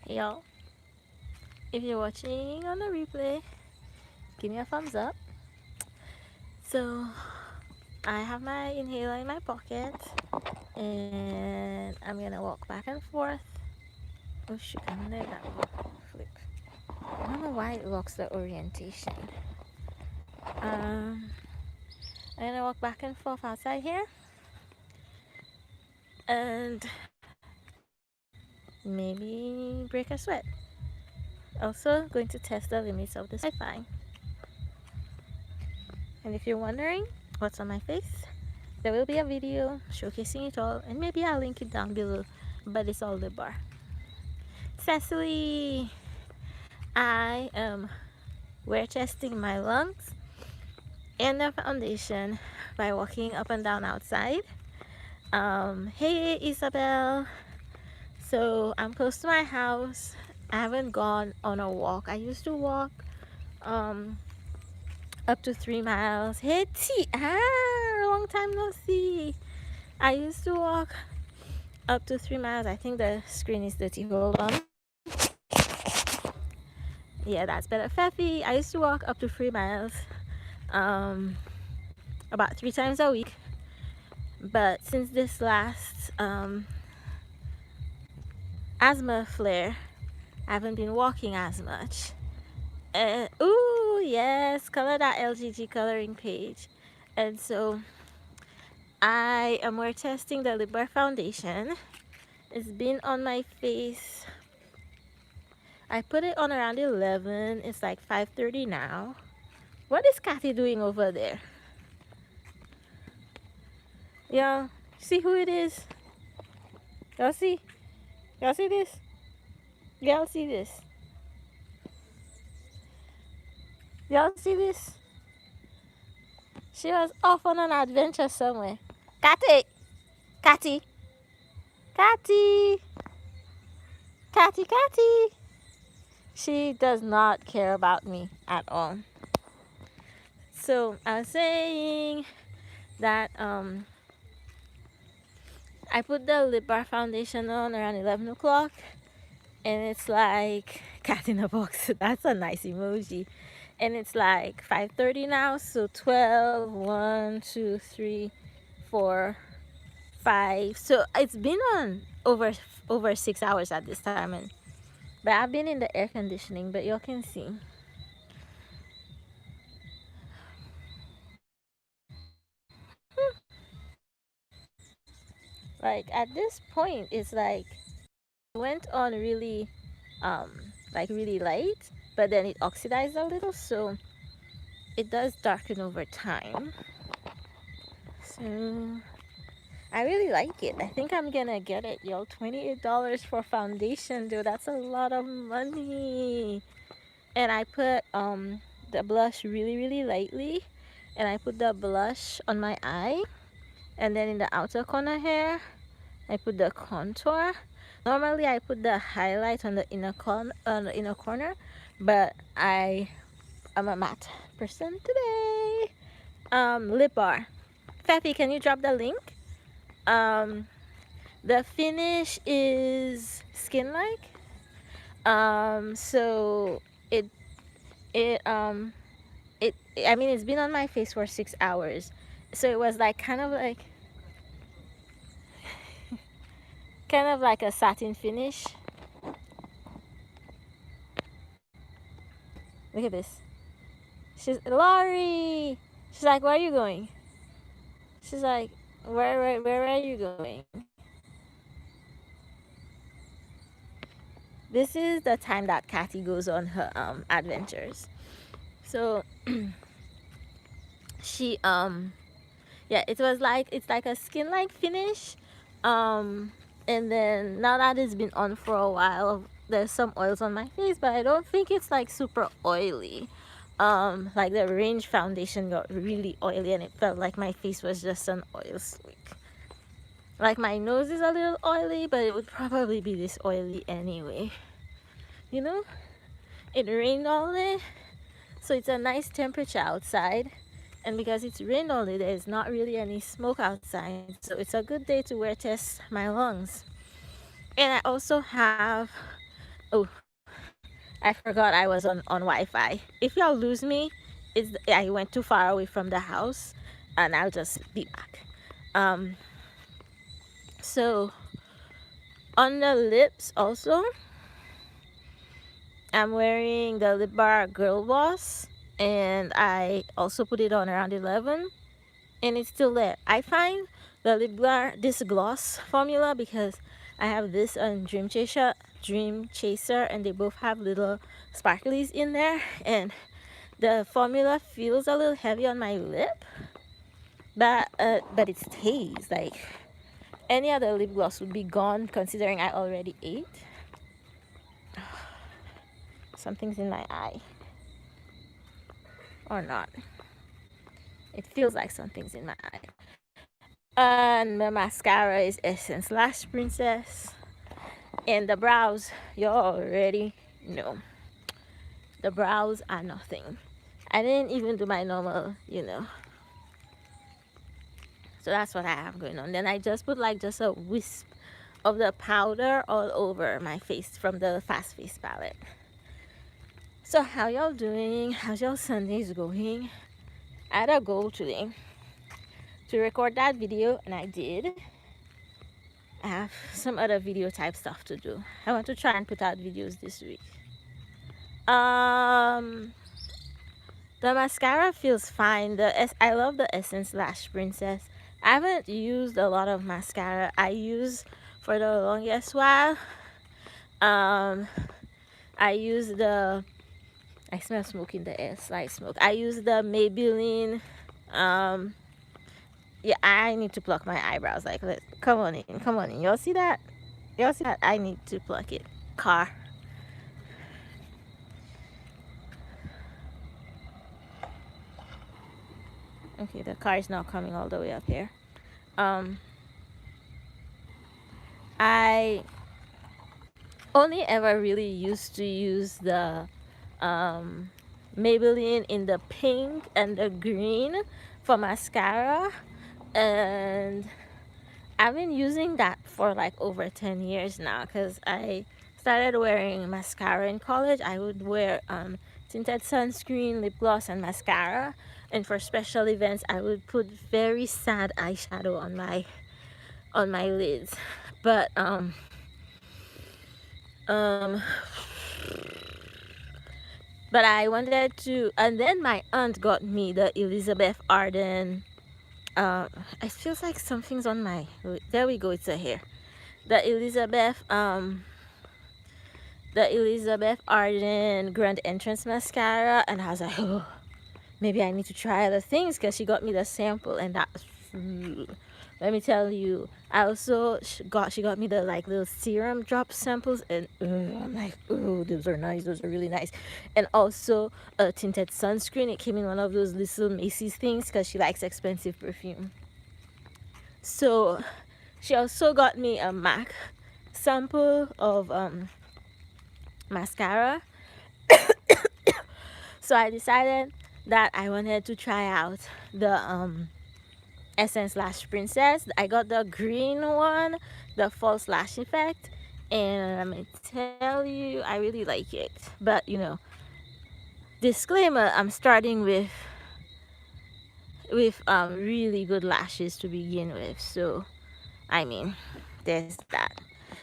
Hey y'all, if you're watching on the replay, give me a thumbs up. So, I have my inhaler in my pocket and I'm gonna walk back and forth. Oh shoot, I'm gonna let that flip. I don't know why it locks the orientation. Um, I'm gonna walk back and forth outside here and maybe break a sweat. Also, going to test the limits of this Wi-Fi. And if you're wondering what's on my face, there will be a video showcasing it all, and maybe I'll link it down below, but it's all lip bar. Cecily, I am wear testing my lungs and the foundation by walking up and down outside. Hey Isabel, so I'm close to my house. I haven't gone on a walk. I used to walk um, up to 3 miles. Hey T, long time no see. I used to walk up to 3 miles. I think the screen is dirty. Hold on. Yeah, that's better. Fefi, I used to walk up to 3 miles um, about 3 times a week. But since this last asthma flare, I haven't been walking as much. Ooh, yes, color.lgg coloring page. And so I am wear testing the Lip Bar foundation. It's been on my face. I put it on around 11. It's like 5:30 now. What is Kathy doing over there? Y'all see who it is? Y'all see? Y'all see this? Y'all see this? Y'all see this? She was off on an adventure somewhere. Kathy! Kathy! Kathy! Kathy! Kathy! She does not care about me at all. So I was saying that I put the lip bar foundation on around 11 o'clock, and it's like cat in a box. That's a nice emoji. And it's like 5:30 now, so 12, 1, 2, 3, 4, 5. So it's been on over 6 hours at this time, and but I've been in the air conditioning, but y'all can see. Like at this point, it's like it went on really like really light, but then it oxidized a little, so it does darken over time. So I really like it. I think I'm gonna get it, yo. $28 for foundation, dude. That's a lot of money. And I put the blush really lightly, and I put the blush on my eye, and then in the outer corner here I put the contour. Normally I put the highlight on the inner corner, but I am a matte person today. Lip bar. Fafi, can you drop the link? The finish is skin like. So it it it I mean it's been on my face for 6 hours, so it was like kind of like a satin finish. Look at this. She's Laurie. She's like, where are you going? She's like, where are you going? This is the time that Kathy goes on her adventures. So she yeah, it's like a skin like finish. And then now that it's been on for a while, there's some oils on my face, but I don't think it's like super oily. Like the Range foundation got really oily, and it felt like my face was just an oil slick. Like my nose is a little oily, but it would probably be this oily anyway. You know, it rained all day, so it's a nice temperature outside, and because it's rained all day, there's not really any smoke outside, so it's a good day to wear test my lungs. And I also have Oh, I forgot I was on Wi-Fi. If y'all lose me, I went too far away from the house, and I'll just be back. Um, so on the lips also, I'm wearing the Lip Bar Girl Boss, and I also put it on around 11, and it's still there. I find the Lip Bar, this gloss formula, because I have this on Dream Chaser, and they both have little sparklies in there, and the formula feels a little heavy on my lip, but it stays. Like any other lip gloss would be gone, considering I already ate. Something's in my eye. Or not. It feels like something's in my eye. And my mascara is Essence Lash Princess. And the brows, you already know. The brows are nothing. I didn't even do my normal, So that's what I have going on. Then I just put like just a wisp of the powder all over my face from the Fast Face palette. So how y'all doing? How's y'all Sundays going? I had a goal today to record that video, and I did. I have some other video type stuff to do. I want to try and put out videos this week. The mascara feels fine. I love the Essence Lash Princess. I haven't used a lot of mascara. I use for the longest while. I use the. I smell smoke in the air. Slight smoke. I use the Maybelline. Yeah, I need to pluck my eyebrows. Like, come on in, come on in. Y'all see that? Y'all see that? I need to pluck it. Car. Okay, the car is now coming all the way up here. I only ever really used to use the Maybelline in the pink and the green for mascara, and I've been using that for like over 10 years now, because I started wearing mascara in college. I would wear tinted sunscreen, lip gloss, and mascara, and for special events I would put very sad eyeshadow on my lids. But but I wanted to, and then my aunt got me the Elizabeth Arden. It feels like something's on my. There we go. It's a hair. The Elizabeth Arden Grand Entrance mascara, and I was like, oh, maybe I need to try other things, because she got me the sample, and that. Let me tell you, I also she got me the like little serum drop samples, and I'm like, oh, those are nice, those are really nice. And also a tinted sunscreen. It came in one of those little Macy's things, because she likes expensive perfume. So she also got me a MAC sample of mascara. So I decided that I wanted to try out the Essence Lash Princess. I got the green one, the false lash effect, and let me tell you, I really like it. But disclaimer, I'm starting with really good lashes to begin with, so I mean, there's that.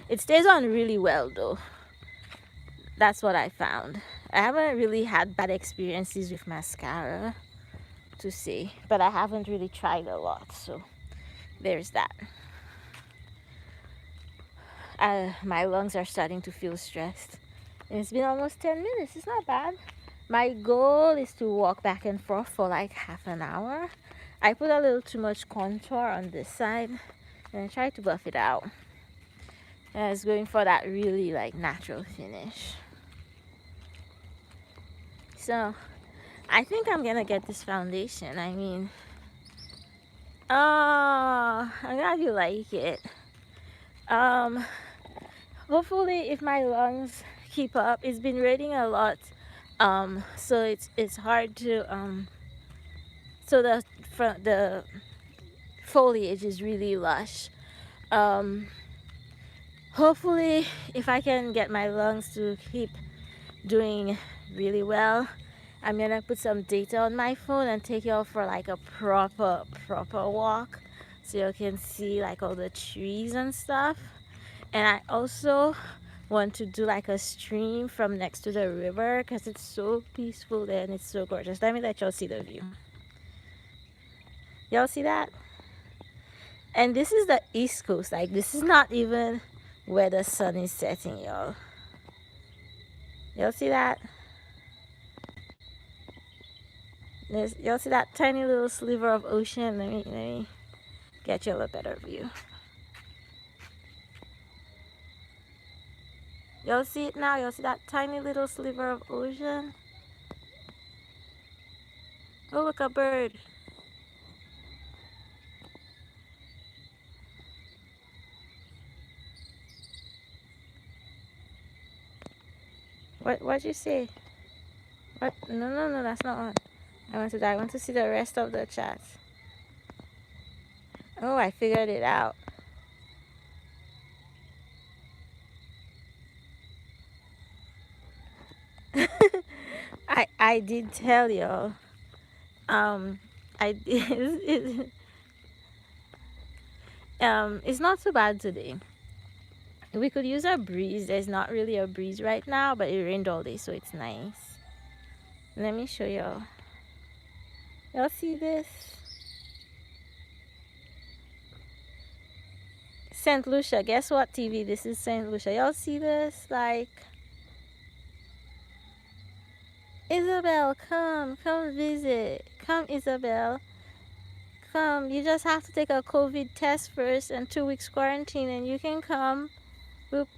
It stays on really well though. That's what I found. I haven't really had bad experiences with mascara to say, but I haven't really tried a lot, so there's that. My lungs are starting to feel stressed, and it's been almost 10 minutes. It's not bad. My goal is to walk back and forth for like half an hour. I put a little too much contour on this side, and I try to buff it out. And I was going for that really like natural finish. So I think I'm gonna get this foundation. I mean, oh, I'm glad you like it. Hopefully, if my lungs keep up, it's been raining a lot, so it's hard to so the foliage is really lush. Hopefully, if I can get my lungs to keep doing really well, I'm gonna put some data on my phone and take y'all for like a proper walk so you can see like all the trees and stuff. And I also want to do like a stream from next to the river because it's so peaceful there and it's so gorgeous. Let me let y'all see the view. Y'all see that? And this is the East Coast. Like, this is not even where the sun is setting, y'all. Y'all see that? Y'all see that tiny little sliver of ocean? Let me get you a little better view. Y'all see it now? Y'all see that tiny little sliver of ocean? Oh, look, a bird. What'd you say? What? No, that's not on. I want to see the rest of the chat. Oh, I figured it out. I did tell y'all. I it's not too bad today. We could use a breeze. There's not really a breeze right now, but it rained all day, so it's nice. Let me show y'all. Y'all see this? St. Lucia. Guess what, TV? This is St. Lucia. Y'all see this? Like, Isabel, come visit. Come, Isabel. Come. You just have to take a COVID test first and 2 weeks quarantine, and you can come.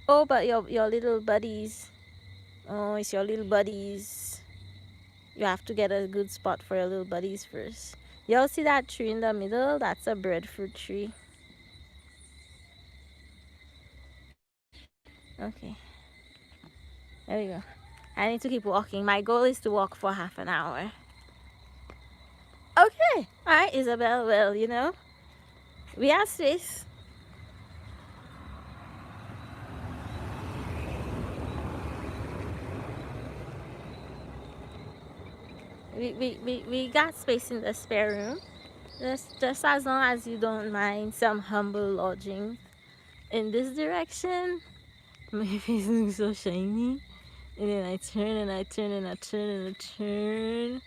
Oh, but your little buddies. Oh, it's your little buddies. You have to get a good spot for your little buddies first. Y'all see that tree in the middle? That's a breadfruit tree. Okay. There we go. I need to keep walking. My goal is to walk for half an hour. Okay. All right, Isabel. Well, we have space. We got space in the spare room. Just as long as you don't mind some humble lodging in this direction. My face looks so shiny. And then I turn and I turn and I turn and I turn.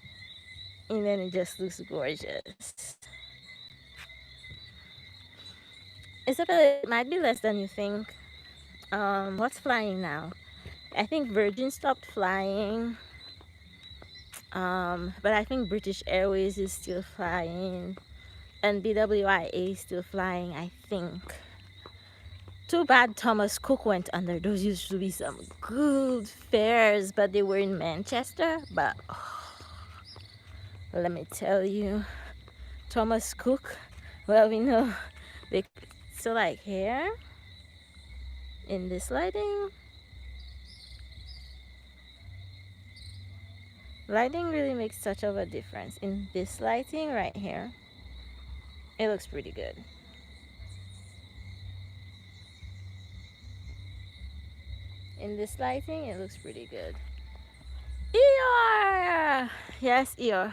And then it just looks gorgeous. Isabel, it might be less than you think. What's flying now? I think Virgin stopped flying. But I think British Airways is still flying. And BWIA is still flying, I think. Too bad Thomas Cook went under. Those used to be some good fares, but they were in Manchester. But let me tell you, Thomas Cook, well, we know they. So like here in this lighting really makes such of a difference. In this lighting right here, it looks pretty good. In this lighting, it looks pretty good. Eeyore! Yes, Eeyore.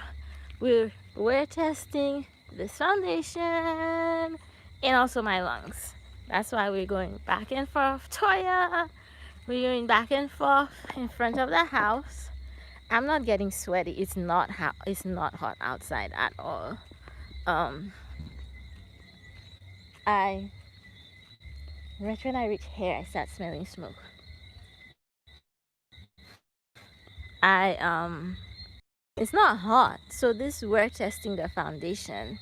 We're testing this foundation and also my lungs. That's why we're going back and forth. Toya, we're going back and forth in front of the house. I'm not getting sweaty. It's not hot. It's not hot outside at all. Right when I reach here, I start smelling smoke. It's not hot. So we're testing the foundation.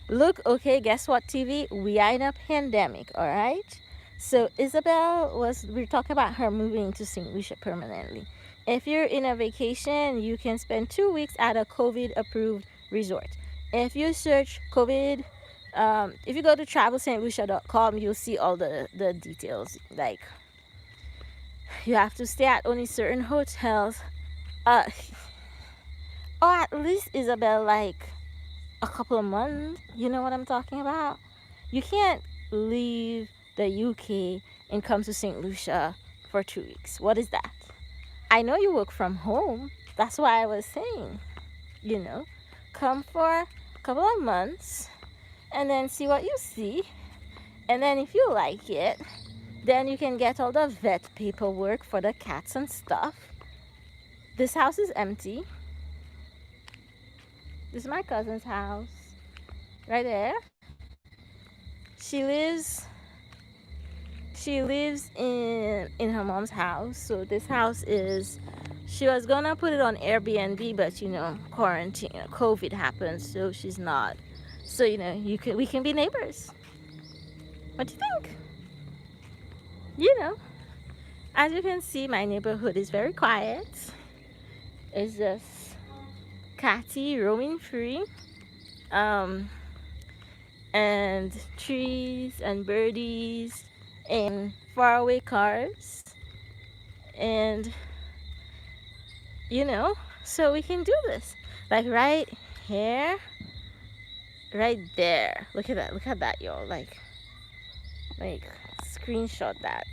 Look, okay, guess what, TV? We are in a pandemic, all right? So we're talking about her moving to St. Lucia permanently. If you're in a vacation, you can spend 2 weeks at a COVID-approved resort. If you search COVID, if you go to travelstlucia.com, you'll see all the details. Like, you have to stay at only certain hotels. Or at least, Isabel, like, a couple of months. You know what I'm talking about? You can't leave the UK and come to St. Lucia for 2 weeks. What is that? I know you work from home. That's why I was saying, you know, come for a couple of months and then see what you see. And then if you like it, then you can get all the vet paperwork for the cats and stuff. This house is empty. This is my cousin's house. Right there. She lives in her mom's house. So this house is, she was gonna put it on Airbnb, but quarantine, COVID happened, so she's not. So we can be neighbors. What do you think? As you can see, my neighborhood is very quiet. It's just catty roaming free, and trees and birdies and faraway cars, and so we can do this, like right here, right there. Look at that, y'all. Like screenshot that.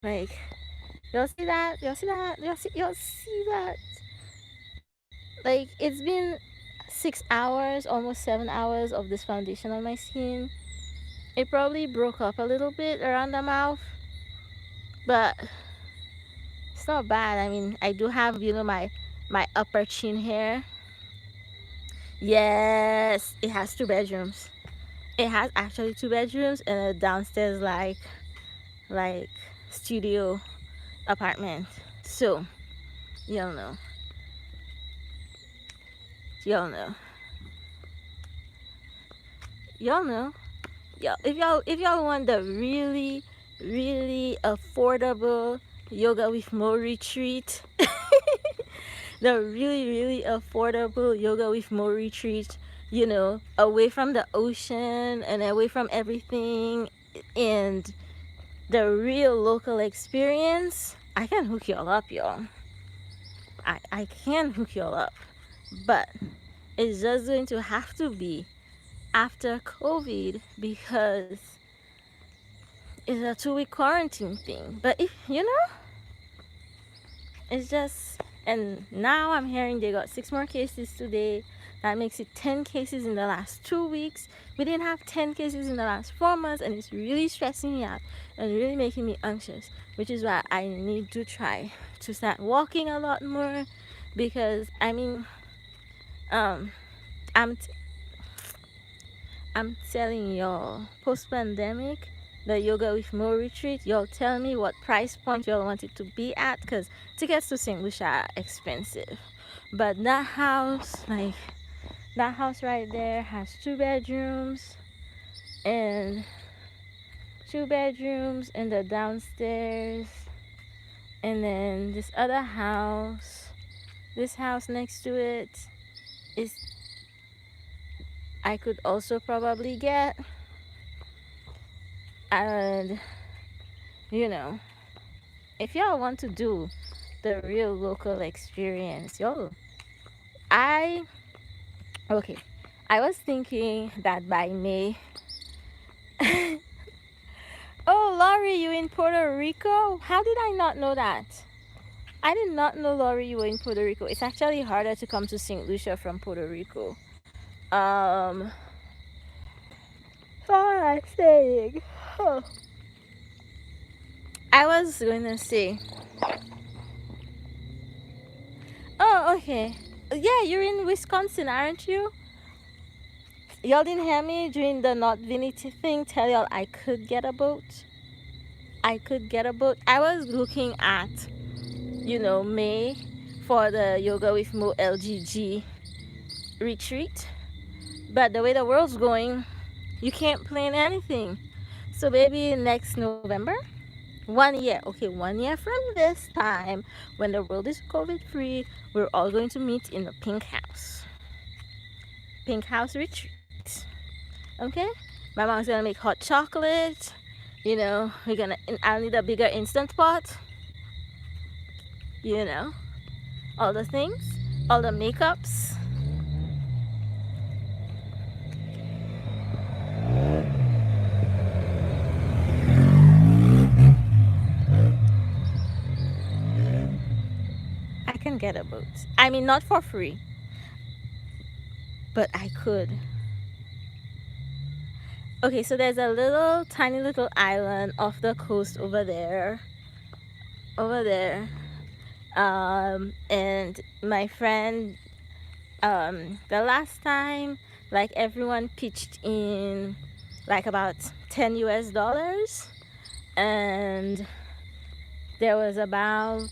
Like, y'all see that? Y'all see that? Y'all see that? Like, it's been 6 hours, almost 7 hours of this foundation on my skin. It probably broke up a little bit around the mouth, but it's not bad. I mean, I do have, my upper chin hair. Yes, it has 2 bedrooms. It has actually 2 bedrooms and a downstairs like studio apartment. So y'all know. Y'all know. If y'all want the really, really affordable yoga with Mo retreat, the really, really affordable yoga with Mo retreat, away from the ocean and away from everything, and the real local experience, I can hook y'all up, y'all. I can hook y'all up, but it's just going to have to be after COVID, because it's a 2-week quarantine thing. But if it's just, and now I'm hearing they got 6 more cases today. That makes it 10 cases in the last 2 weeks. We didn't have 10 cases in the last 4 months, and it's really stressing me out and really making me anxious, which is why I need to try to start walking a lot more, because I'm I'm telling y'all, post-pandemic, the Yoga with Mo retreat, y'all tell me what price point y'all want it to be at, because tickets to St. Lucia are expensive. But that house right there has 2 bedrooms, and 2 bedrooms in the downstairs, and then this other house, this house next to it is, I could also probably get. And if y'all want to do the real local experience, I was thinking that by May. Oh, Laurie, you in Puerto Rico? How did I not know that? I did not know, Laurie, you were in Puerto Rico. It's actually harder to come to St. Lucia from Puerto Rico. What was I saying? Oh. I was going to say. Oh, okay. Yeah, you're in Wisconsin, aren't you? Y'all didn't hear me during the Not Vinity thing tell y'all I could get a boat. I was looking at, May for the Yoga with Mo LGG retreat. But the way the world's going, you can't plan anything. So maybe next November, 1 year. Okay, 1 year from this time, when the world is COVID free, we're all going to meet in the Pink House. Pink House retreat. Okay? My mom's gonna make hot chocolate. I'll need a bigger instant pot. All the things, all the makeups. get a boat. I mean, not for free, but I could. Okay, so there's a little tiny little island off the coast over there. Over there. And my friend, the last time, like everyone pitched in like about 10 US dollars, and there was about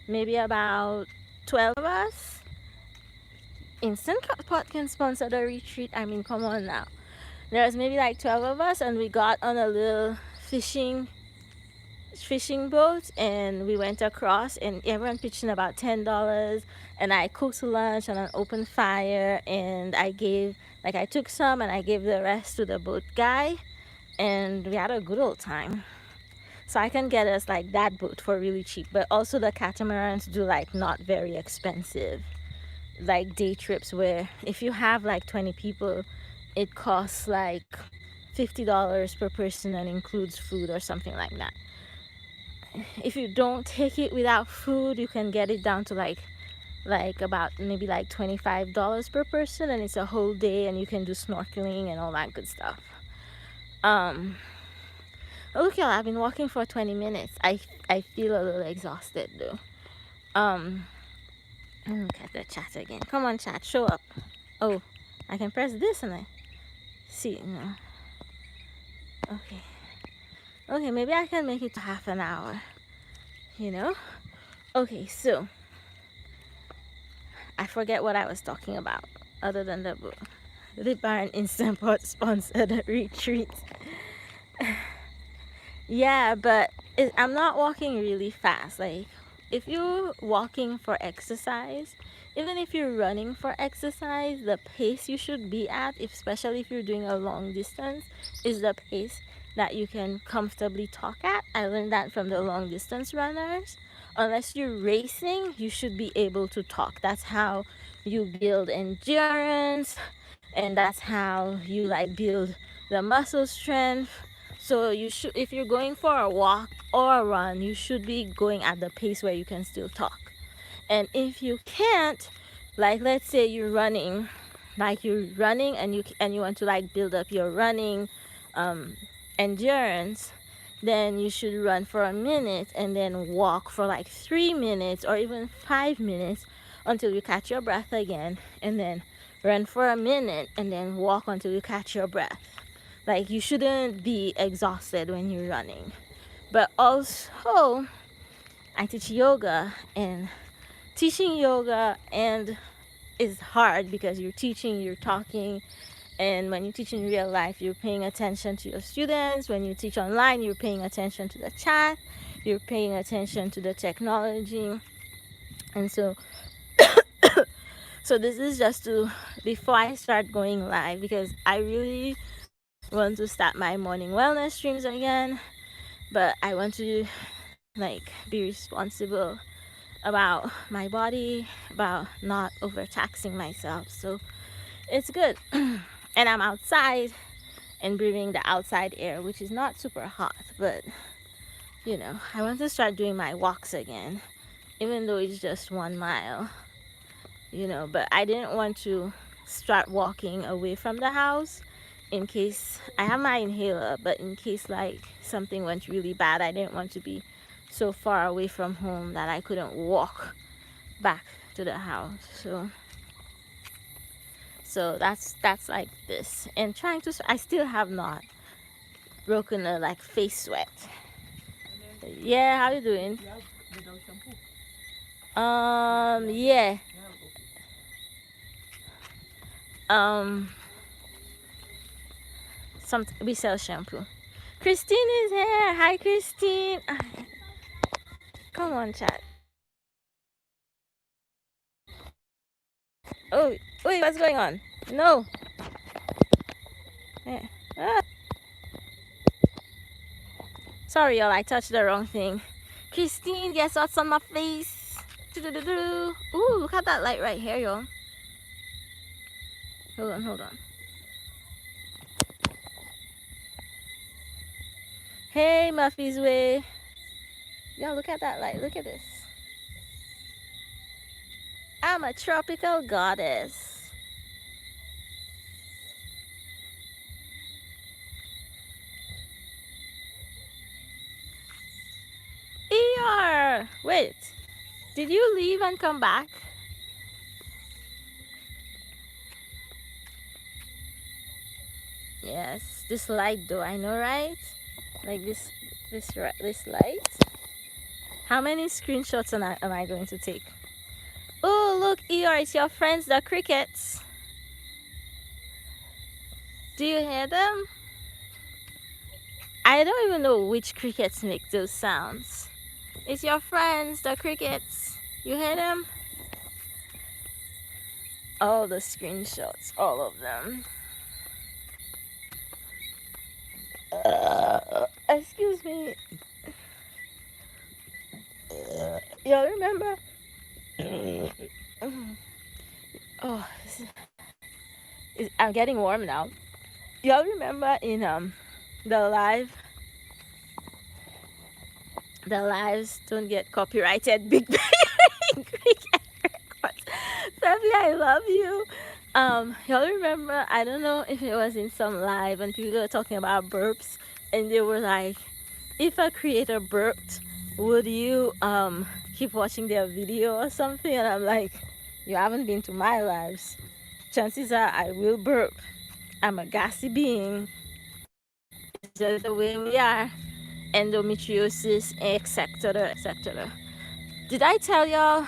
maybe about 12 of us. Instant Pot can sponsor the retreat. I mean, come on now. There was maybe like 12 of us, and we got on a little fishing boat, and we went across, and everyone pitched in about $10, and I cooked lunch on an open fire, and I took some and I gave the rest to the boat guy, and we had a good old time. So I can get us like that boat for really cheap, but also the catamarans do like not very expensive, like day trips where if you have like 20 people, it costs like $50 per person and includes food or something like that. If you don't take it without food, you can get it down to like about maybe like $25 per person, and it's a whole day, and you can do snorkeling and all that good stuff. Look, y'all, I've been walking for 20 minutes. I feel a little exhausted though. Look at the chat again. Come on, chat, show up. Oh, I can press this and I see. No. Okay, maybe I can make it to half an hour, you know. Okay, so I forget what I was talking about other than the book. The Barn Instant Pot sponsored retreat. Yeah, but I'm not walking really fast. Like, if you're walking for exercise, even if you're running for exercise, the pace you should be at, especially if you're doing a long distance, is the pace that you can comfortably talk at. I learned that from the long distance runners. Unless you're racing, you should be able to talk. That's how you build endurance, and that's how you like build the muscle strength. So you should, if you're going for a walk or a run, you should be going at the pace where you can still talk. And if you can't, like let's say you're running and you want to like build up your running endurance, then you should run for a minute and then walk for like 3 minutes or even 5 minutes until you catch your breath again, and then run for a minute and then walk until you catch your breath. Like, you shouldn't be exhausted when you're running. But also, I teach yoga, and teaching yoga and is hard because you're teaching, you're talking, and when you teach in real life, you're paying attention to your students. When you teach online, you're paying attention to the chat, you're paying attention to the technology. And so this is just to, before I start going live, because I really want to start my morning wellness streams again, but I want to like be responsible about my body, about not overtaxing myself. So it's good. And I'm outside and breathing the outside air, which is not super hot, but you know, I want to start doing my walks again, even though it's just 1 mile, you know. But I didn't want to start walking away from the house in case I have my inhaler, but in case like something went really bad, I didn't want to be so far away from home that I couldn't walk back to the house. So that's like this, and trying to, I still have not broken a like face sweat. Yeah, how you doing? Yeah. We sell shampoo. Christine is here. Hi, Christine. Come on, chat. Oh, wait, what's going on? No. Yeah. Ah. Sorry, y'all. I touched the wrong thing. Christine, guess what's on my face? Ooh, look at that light right here, y'all. Hold on. Hey, Muffy's way. Y'all, look at that light. Look at this. Sorry, y'all. I touched the wrong thing. Christine, guess what's on my face? Ooh, look at that light right here, y'all. Hold on. Hey, Muffy's way. Y'all, look at that light. Look at this. I'm a tropical goddess. ER! Wait, did you leave and come back? Yes, this light though, I know, right? Like this light. How many screenshots am I going to take? Oh, look, ER, it's your friends, the crickets. Do you hear them? I don't even know which crickets make those sounds. It's your friends, the crickets. You hear them? All the screenshots, all of them. Excuse me. Y'all remember? Oh, I'm getting warm now. Y'all remember in the live, the lives don't get copyrighted. Big Bang Cricket Records. Family, I love you. Y'all remember? I don't know if it was in some live and people were talking about burps, and they were like, if a creator burped, would you keep watching their video or something? And I'm like, you haven't been to my lives. Chances are I will burp. I'm a gassy being. It's just the way we are. Endometriosis, etc., etc. Did I tell y'all?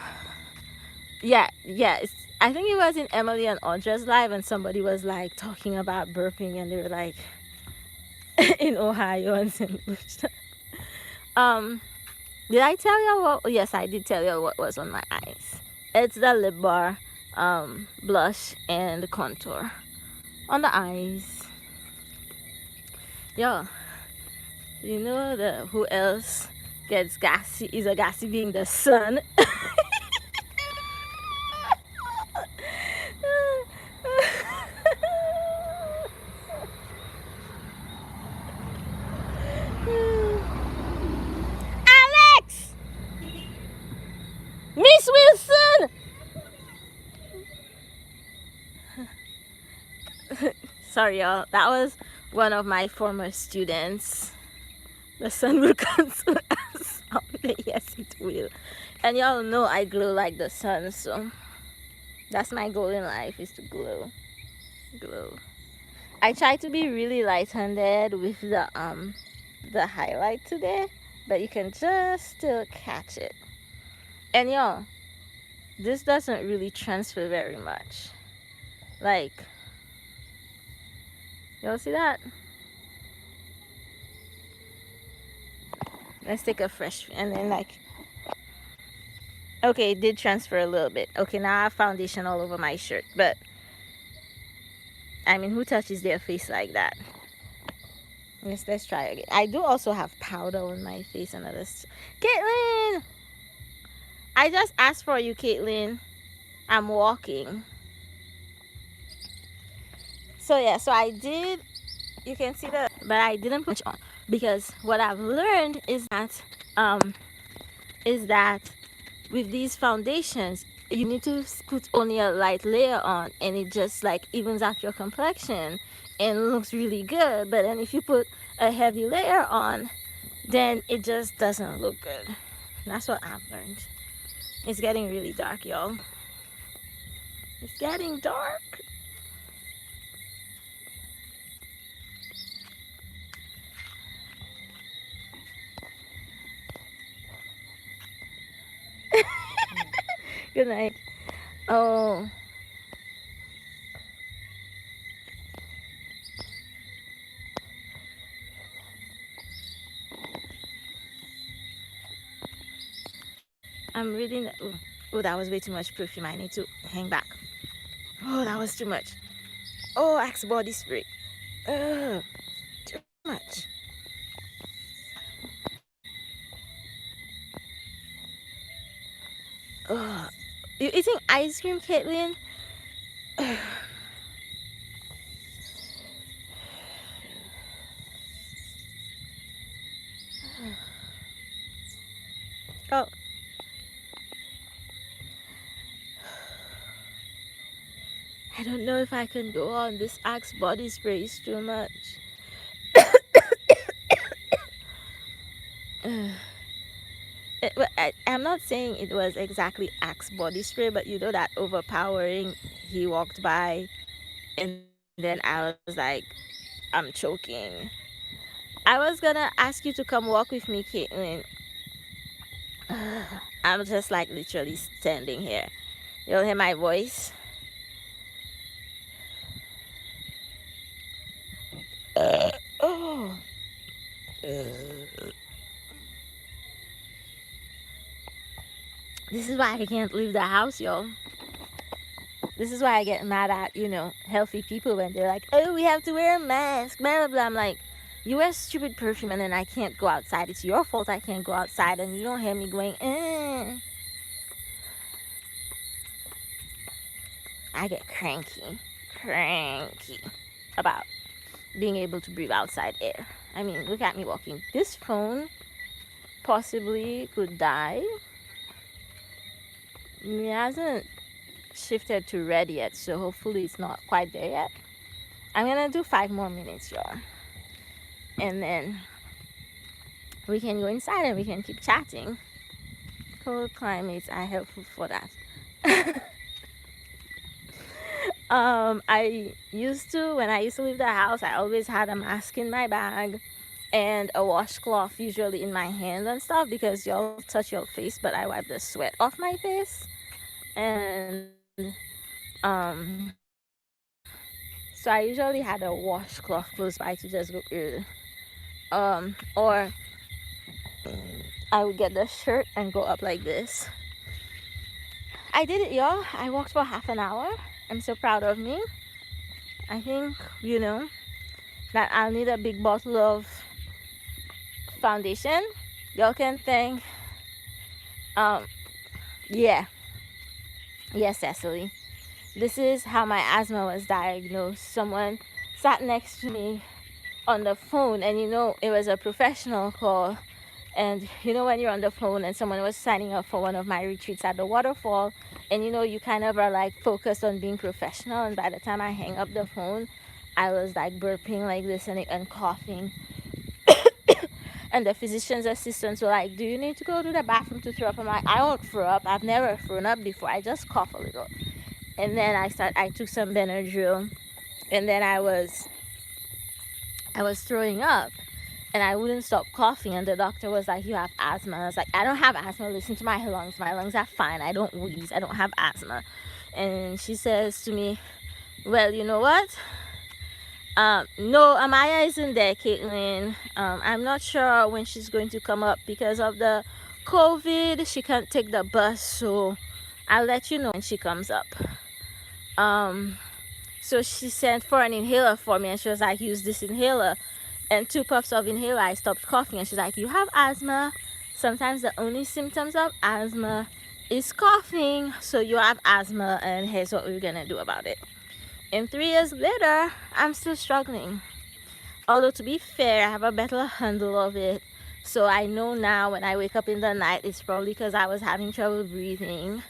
Yeah, yeah. I think it was in Emily and Audra's live, and somebody was like talking about burping, and they were like, in Ohio and St. Lucia. Did I tell y'all what? Yes, I did tell y'all what was on my eyes. It's the lip bar, blush, and the contour on the eyes. Yo, you know who else gets gassy? Is a gassy being the sun. Alex! Miss Wilson! Sorry, y'all. That was one of my former students. The sun will consume us someday. Yes, it will. And y'all know I glow like the sun, so that's my goal in life, is to glow. Glow. I try to be really light-handed with the highlight today, but you can just still catch it. And y'all, this doesn't really transfer very much. Like, y'all see that? Let's take a fresh, and then like, okay, it did transfer a little bit. Okay, now I have foundation all over my shirt, but I mean, who touches their face like that? Let's try again. I do also have powder on my face and others. Caitlin! I just asked for you, Caitlin. I'm walking. So yeah, so I did, you can see that, but I didn't put much on, because what I've learned is that with these foundations, you need to put only a light layer on, and it just like evens out your complexion and looks really good. But then if you put a heavy layer on, then it just doesn't look good. That's what I've learned. It's getting really dark, y'all. It's getting dark. Good night. Oh, I'm reading that. Oh, that was way too much perfume. I need to hang back. Oh, that was too much. Oh, Axe body spray. Ugh, too much. Oh, you eating ice cream, Caitlin? Oh, don't know if I can go on. This Axe body spray is too much. I'm not saying it was exactly Axe body spray, but you know that overpowering. He walked by, and then I was like, I'm choking. I was gonna ask you to come walk with me, Caitlin. I'm just like literally standing here. You'll hear my voice. Oh. This is why I can't leave the house, y'all. This is why I get mad at, healthy people when they're like, oh, we have to wear a mask, blah, blah, blah. I'm like, you wear stupid perfume and then I can't go outside. It's your fault I can't go outside and you don't hear me going, eh. I get cranky about being able to breathe outside air. I mean, look at me walking. This phone possibly could die. It hasn't shifted to red yet, so hopefully it's not quite there yet. I'm gonna do 5 more minutes, y'all, and then we can go inside and we can keep chatting. Cold climates are helpful for that. When I used to leave the house, I always had a mask in my bag and a washcloth usually in my hand and stuff because y'all touch your face, but I wipe the sweat off my face. And um so I usually had a washcloth close by to just go or I would get the shirt and go up like this. I did it, y'all. I walked for half an hour. I'm so proud of me. I think, that I'll need a big bottle of foundation. Y'all can thank, um, yeah, yes, Cecily. This is how my asthma was diagnosed. Someone sat next to me on the phone, and it was a professional call. And when you're on the phone and someone was signing up for one of my retreats at the waterfall, and you kind of are like focused on being professional, and by the time I hang up the phone, I was like burping like this and coughing. And the physician's assistants were like, do you need to go to the bathroom to throw up? I'm like, I won't throw up. I've never thrown up before. I just cough a little. And then I took some Benadryl, and then I was throwing up, and I wouldn't stop coughing, and the doctor was like, you have asthma. And I was like, I don't have asthma. Listen to my lungs are fine. I don't wheeze. I don't have asthma. And she says to me, well, you know what, no, Amaya isn't there, Caitlin. I'm not sure when she's going to come up because of the COVID. She can't take the bus, so I'll let you know when she comes up. So she sent for an inhaler for me, and she was like, use this inhaler. And 2 puffs of inhaler, I stopped coughing, and she's like, you have asthma. Sometimes the only symptoms of asthma is coughing, so you have asthma, and here's what we're gonna do about it. And 3 years later, I'm still struggling. Although, to be fair, I have a better handle of it. So I know now when I wake up in the night, it's probably because I was having trouble breathing.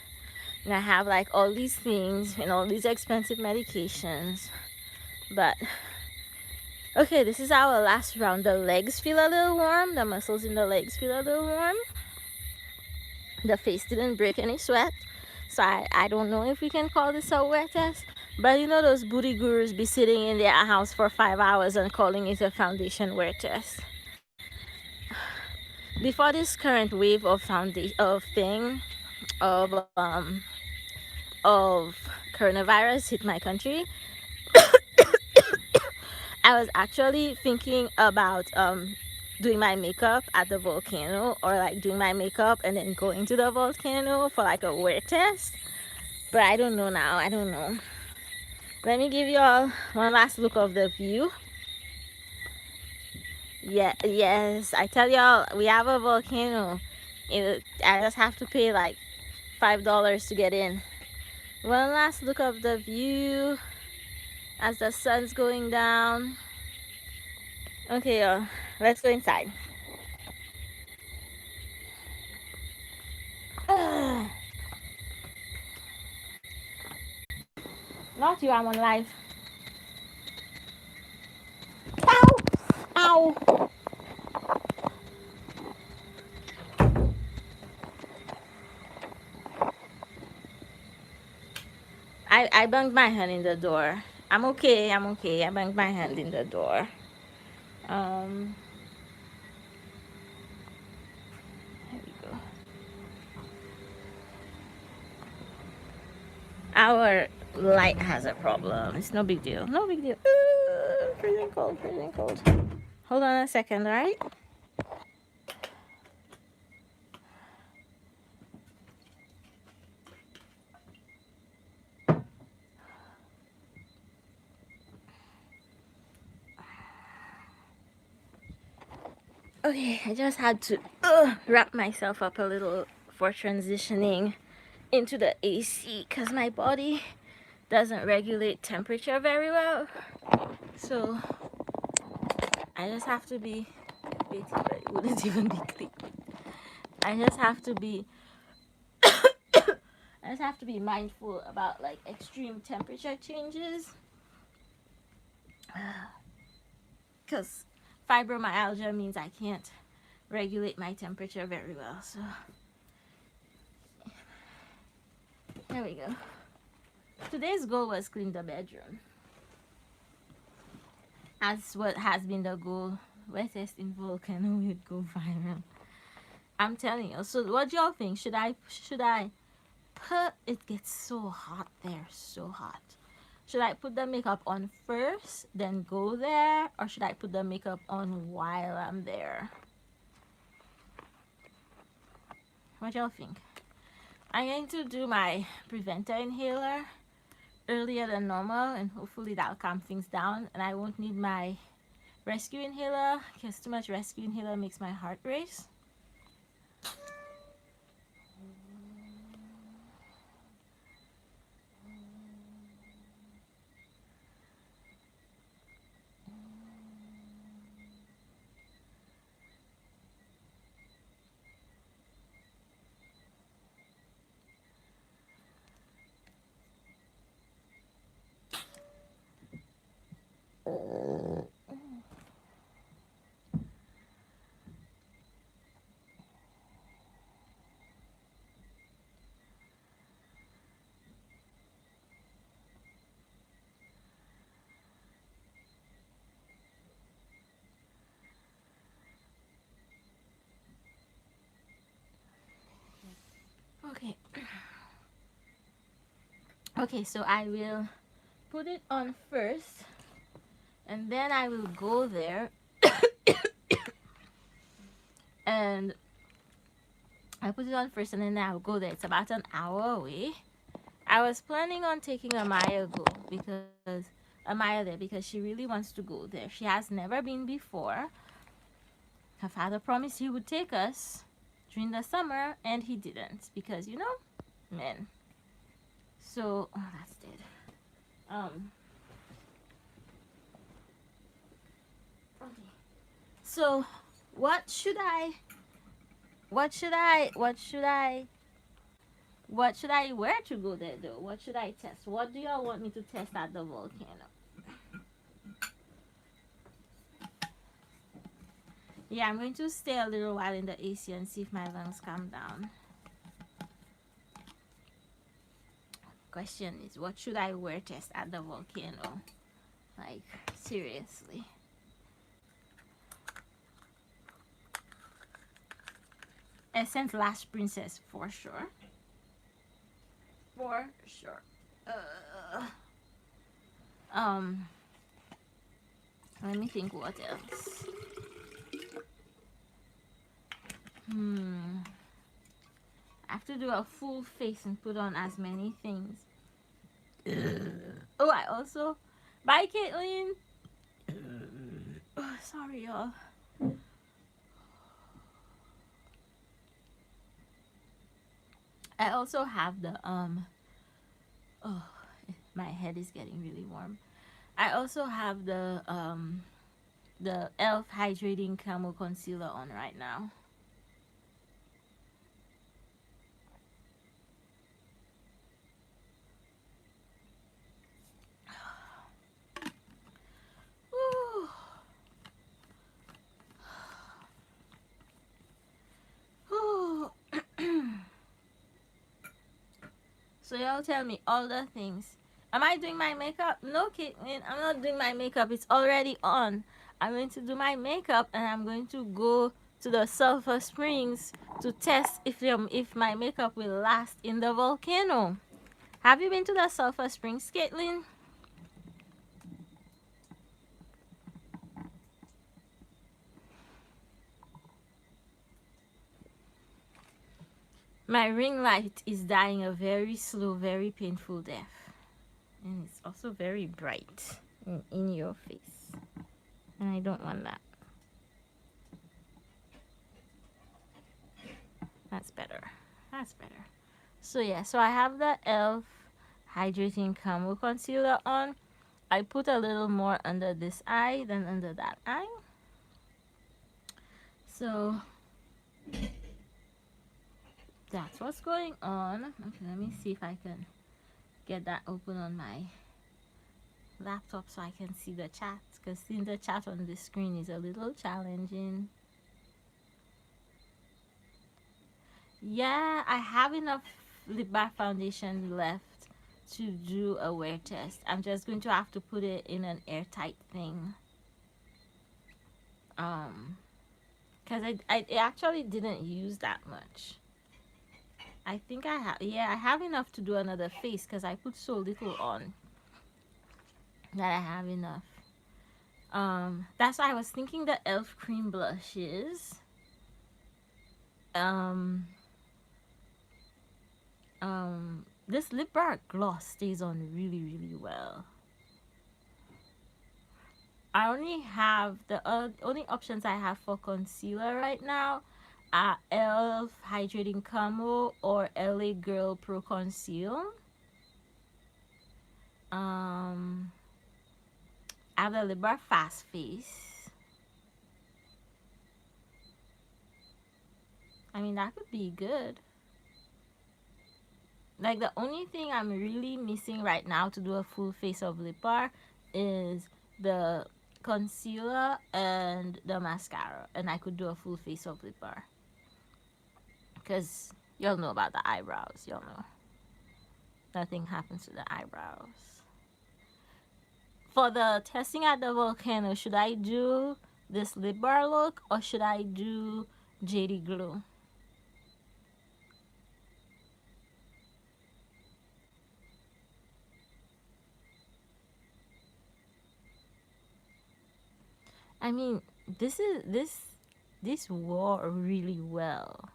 And I have like all these things and all these expensive medications. But, okay, this is our last round. The legs feel a little warm. The muscles in the legs feel a little warm. The face didn't break any sweat. So I don't know if we can call this a wear test. But those booty gurus be sitting in their house for 5 hours and calling it a foundation wear test. Before this current wave of coronavirus hit my country, I was actually thinking about doing my makeup at the volcano, or like doing my makeup and then going to the volcano for like a wear test. But I don't know now. I don't know. Let me give you all one last look of the view. Yeah, yes, I tell y'all, we have a volcano. I just have to pay like $5 to get in. One last look of the view as the sun's going down. Okay, y'all, let's go inside. Not not you. I'm on live. Ow! Ow! I banged my hand in the door. I'm okay. I'm okay. I banged my hand in the door. Um. Here we go. Our light has a problem. It's no big deal. No big deal. Freezing cold. Freezing cold. Hold on a second, alright? Okay, I just had to wrap myself up a little for transitioning into the AC because my body doesn't regulate temperature very well. So I just have to be wait, it wouldn't even be clean. I just have to be I just have to be mindful about like extreme temperature changes because fibromyalgia means I can't regulate my temperature very well. So there we go. Today's goal was clean the bedroom. As what has been the goal. Wettest in volcano would go viral. I'm telling you. So what do y'all think? Should I put it gets so hot there, so hot. Should I put the makeup on first, then go there? Or should I put the makeup on while I'm there? What y'all think? I'm going to do my preventer inhaler earlier than normal, and hopefully that'll calm things down, and I won't need my rescue inhaler because too much rescue inhaler makes my heart race. Okay. Okay, so I will put it on first, and then I will go there, and I put it on first, and then I'll go there. It's about an hour away. I was planning on taking Amaya there because she really wants to go there. She has never been before. Her father promised he would take us during the summer, and he didn't because men. So that's dead. Okay. So what should I wear to go there though? What should I test? What do y'all want me to test at the volcano? Yeah, I'm going to stay a little while in the AC and see if my lungs calm down. Question is, what should I wear test at the volcano? Like, seriously. Essence Lash Princess for sure. For sure. Let me think what else. I have to do a full face and put on as many things. Oh, I also... Bye, Caitlin. Oh, sorry, y'all. I also have the, oh, my head is getting really warm. I also have the e.l.f. Hydrating Camo Concealer on right now. So y'all tell me all the things. Am I doing my makeup? No, Caitlin, I'm not doing my makeup. It's already on. I'm going to do my makeup and I'm going to go to the Sulphur Springs to test if my makeup will last in the volcano. Have you been to the Sulphur Springs, Caitlin? My ring light is dying a very slow, very painful death. And it's also very bright in your face. And I don't want that. That's better. That's better. So yeah, so I have the e.l.f. Hydrating Camo Concealer on. I put a little more under this eye than under that eye. So that's what's going on. Okay, let me see if I can get that open on my laptop so I can see the chat, because seeing the chat on the screen is a little challenging. Yeah, I have enough lip bar foundation left to do a wear test. I'm just going to have to put it in an airtight thing. Because I actually didn't use that much. I think I have, yeah, I have enough to do another face because I put so little on that I have enough. That's why I was thinking the e.l.f. cream blushes. This lip bar gloss stays on really, really well. I only have the only options I have for concealer right now are e.l.f. Hydrating Camo or LA Girl Pro Conceal. I have the lip bar Fast Face. I mean, that could be good. Like, the only thing I'm really missing right now to do a full face of lip bar is the concealer and the mascara, and I could do a full face of lip bar because y'all know about the eyebrows. Y'all know nothing happens to the eyebrows. For the testing at the volcano, should I do this lip bar look or should I do JD Glow? I mean, this wore really well.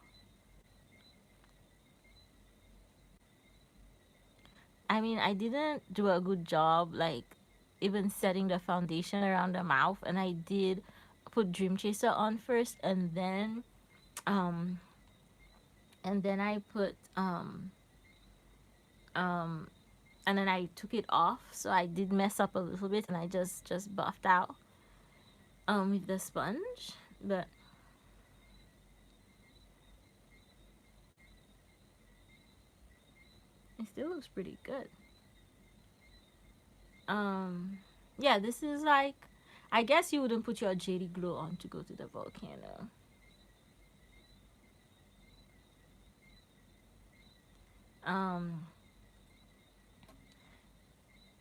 I mean, I didn't do a good job, like, even setting the foundation around the mouth, and I did put Dream Chaser on first, um, and then I put, and then I took it off, so I did mess up a little bit, and I just buffed out, with the sponge, but it still looks pretty good. Yeah, this is like, I guess you wouldn't put your JD Glow on to go to the volcano. Um,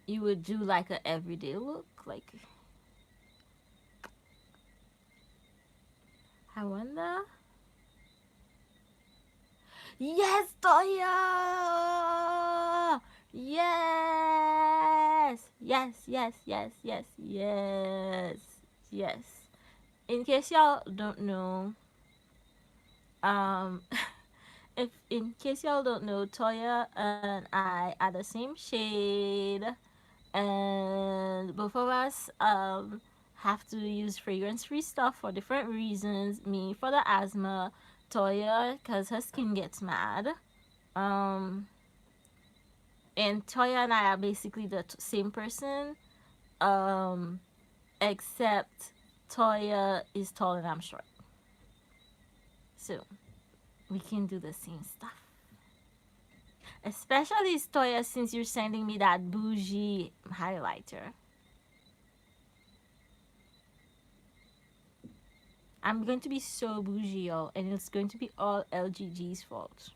you would do like a everyday look, like, I wonder. Yes, Toya! Yes! Yes, yes, yes, yes, yes, yes. In case y'all don't know, um, if in case y'all don't know, Toya and I are the same shade, and both of us have to use fragrance-free stuff for different reasons. Me for the asthma, Toya because her skin gets mad. Um, and Toya and I are basically the same person, um, except Toya is tall and I'm short. So we can do the same stuff. Especially Toya, since you're sending me that bougie highlighter. I'm going to be so bougie, y'all, and it's going to be all LGG's fault.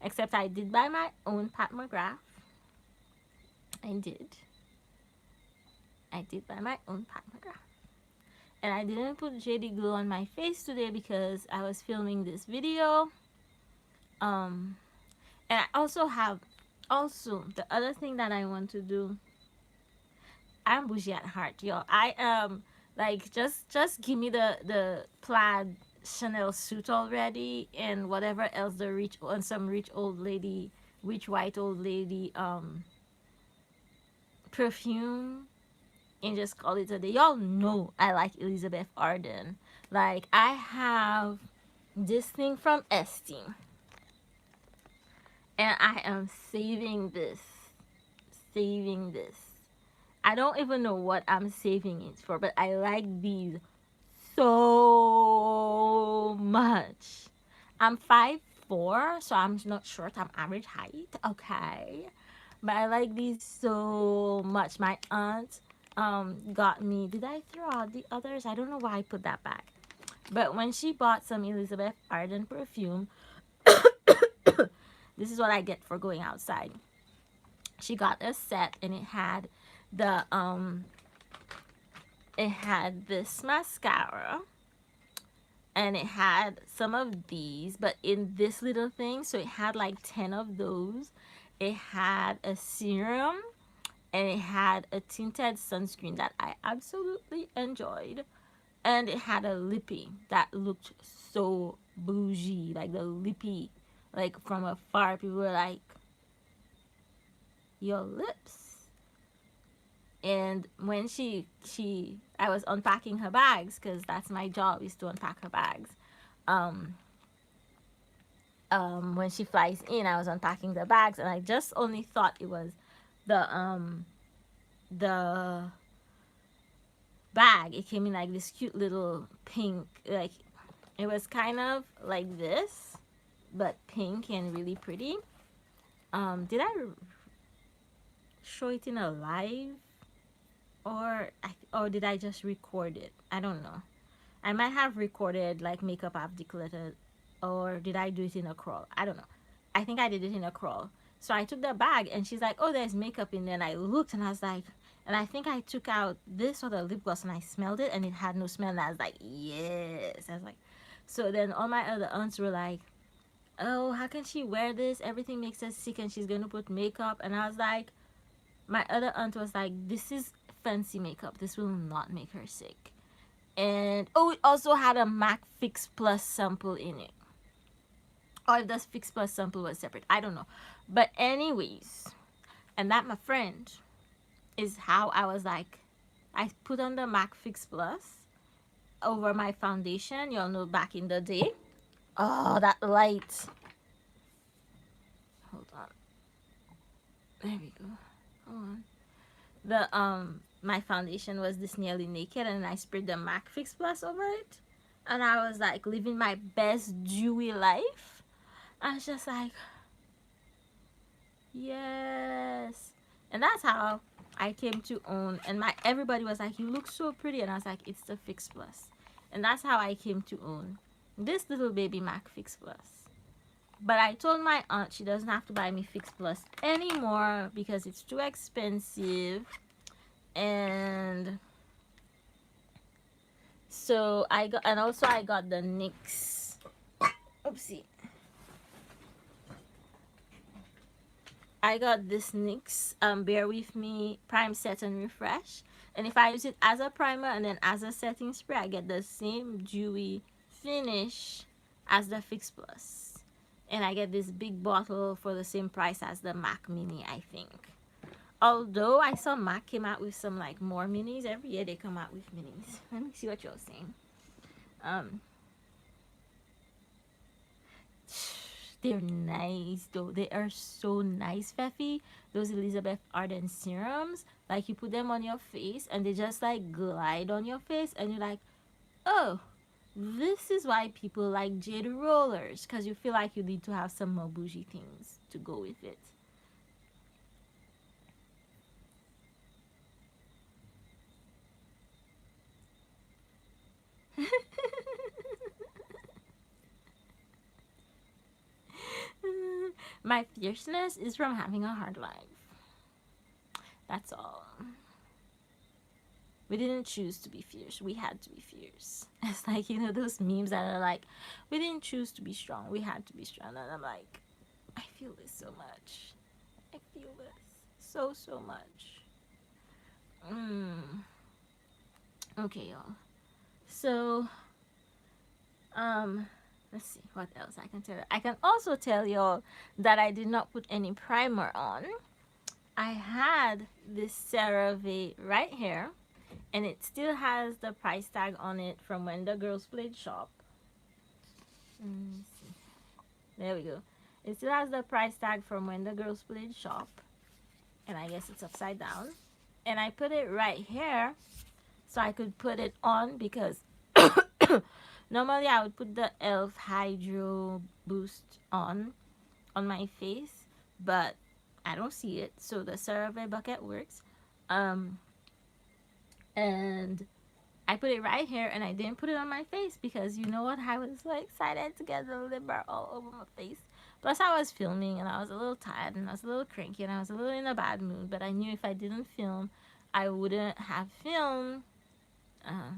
Except I did buy my own Pat McGrath. I did. I did buy my own Pat McGrath. And I didn't put JD glue on my face today because I was filming this video. And I also have, the other thing that I want to do, I'm bougie at heart, yo. I am like, just give me the plaid Chanel suit already, and whatever else the rich, and some rich old lady, rich white old lady perfume, and just call it a day. Y'all know I like Elizabeth Arden. Like, I have this thing from Estie, and I am saving this. I don't even know what I'm saving it for, but I like these so much. I'm 5'4", so I'm not short. I'm average height. Okay, but I like these so much. My aunt got me. Did I throw out the others? I don't know why I put that back. But when she bought some Elizabeth Arden perfume, this is what I get for going outside. She got a set, and it had this mascara, and it had some of these, but in this little thing, so it had like 10 of those. It had a serum, and it had a tinted sunscreen that I absolutely enjoyed, and it had a lippy that looked so bougie. Like, the lippy, like, from afar, people were like, your lips. And when I was unpacking her bags, because that's my job, is to unpack her bags. When she flies in, I was unpacking the bags, and I just only thought it was the bag. It came in like this cute little pink, like, it was kind of like this, but pink and really pretty. Did I show it in a live, or did I just record it? I don't know. I might have recorded like makeup I've decluttered, or did I do it in a crawl? I don't know. I think I did it in a crawl. So I took the bag, and she's like, oh, there's makeup in there. And I looked, and I was like, and I think I took out this or the lip gloss, and I smelled it, and it had no smell. And I was like, yes. I was like, so then all my other aunts were like, oh, how can she wear this? Everything makes her sick, and she's going to put makeup. And I was like, my other aunt was like, this is fancy makeup. This will not make her sick. And oh, it also had a MAC Fix Plus sample in it. Or if the Fix Plus sample was separate, I don't know. But anyways, and that, my friend, is how I was like, I put on the MAC Fix Plus over my foundation. Y'all know, back in the day. Oh, that light. Hold on. There we go. Hold on. My foundation was this Nearly Naked, and I sprayed the MAC Fix Plus over it, and I was like living my best dewy life. I was just like, yes. And that's how I came to own, and everybody was like, you look so pretty, and I was like, it's the Fix Plus. And that's how I came to own this little baby MAC Fix Plus. But I told my aunt she doesn't have to buy me Fix Plus anymore because it's too expensive. And so I got the NYX. Oopsie. I got this NYX Bare With Me Prime Set and Refresh. And if I use it as a primer and then as a setting spray, I get the same dewy finish as the Fix Plus. And I get this big bottle for the same price as the MAC Mini, I think. Although I saw MAC came out with some like more minis. Every year they come out with minis. Let me see what you're saying. They're nice though. They are so nice, Feffy. Those Elizabeth Arden serums, like, you put them on your face and they just like glide on your face, and you're like, oh, this is why people like Jade Rollers, because you feel like you need to have some more bougie things to go with it. My fierceness is from having a hard life. That's all. We didn't choose to be fierce. We had to be fierce. It's like, you know, those memes that are like, we didn't choose to be strong. We had to be strong. And I'm like, I feel this so much. I feel this so much. Mm. Okay, y'all. So, um, let's see what else I can tell you. I can also tell y'all that I did not put any primer on. I had this CeraVe right here, and it still has the price tag on it from when the girls played shop. There we go. It still has the price tag from when the girls played shop, and I guess it's upside down. And I put it right here so I could put it on because normally I would put the Elf Hydro Boost on my face, but I don't see it. So the CeraVe bucket works. Um, and I put it right here, and I didn't put it on my face because you know what? I was so excited to get the lip bar all over my face. Plus, I was filming, and I was a little tired, and I was a little cranky, and I was a little in a bad mood. But I knew if I didn't film, I wouldn't have filmed. Uh,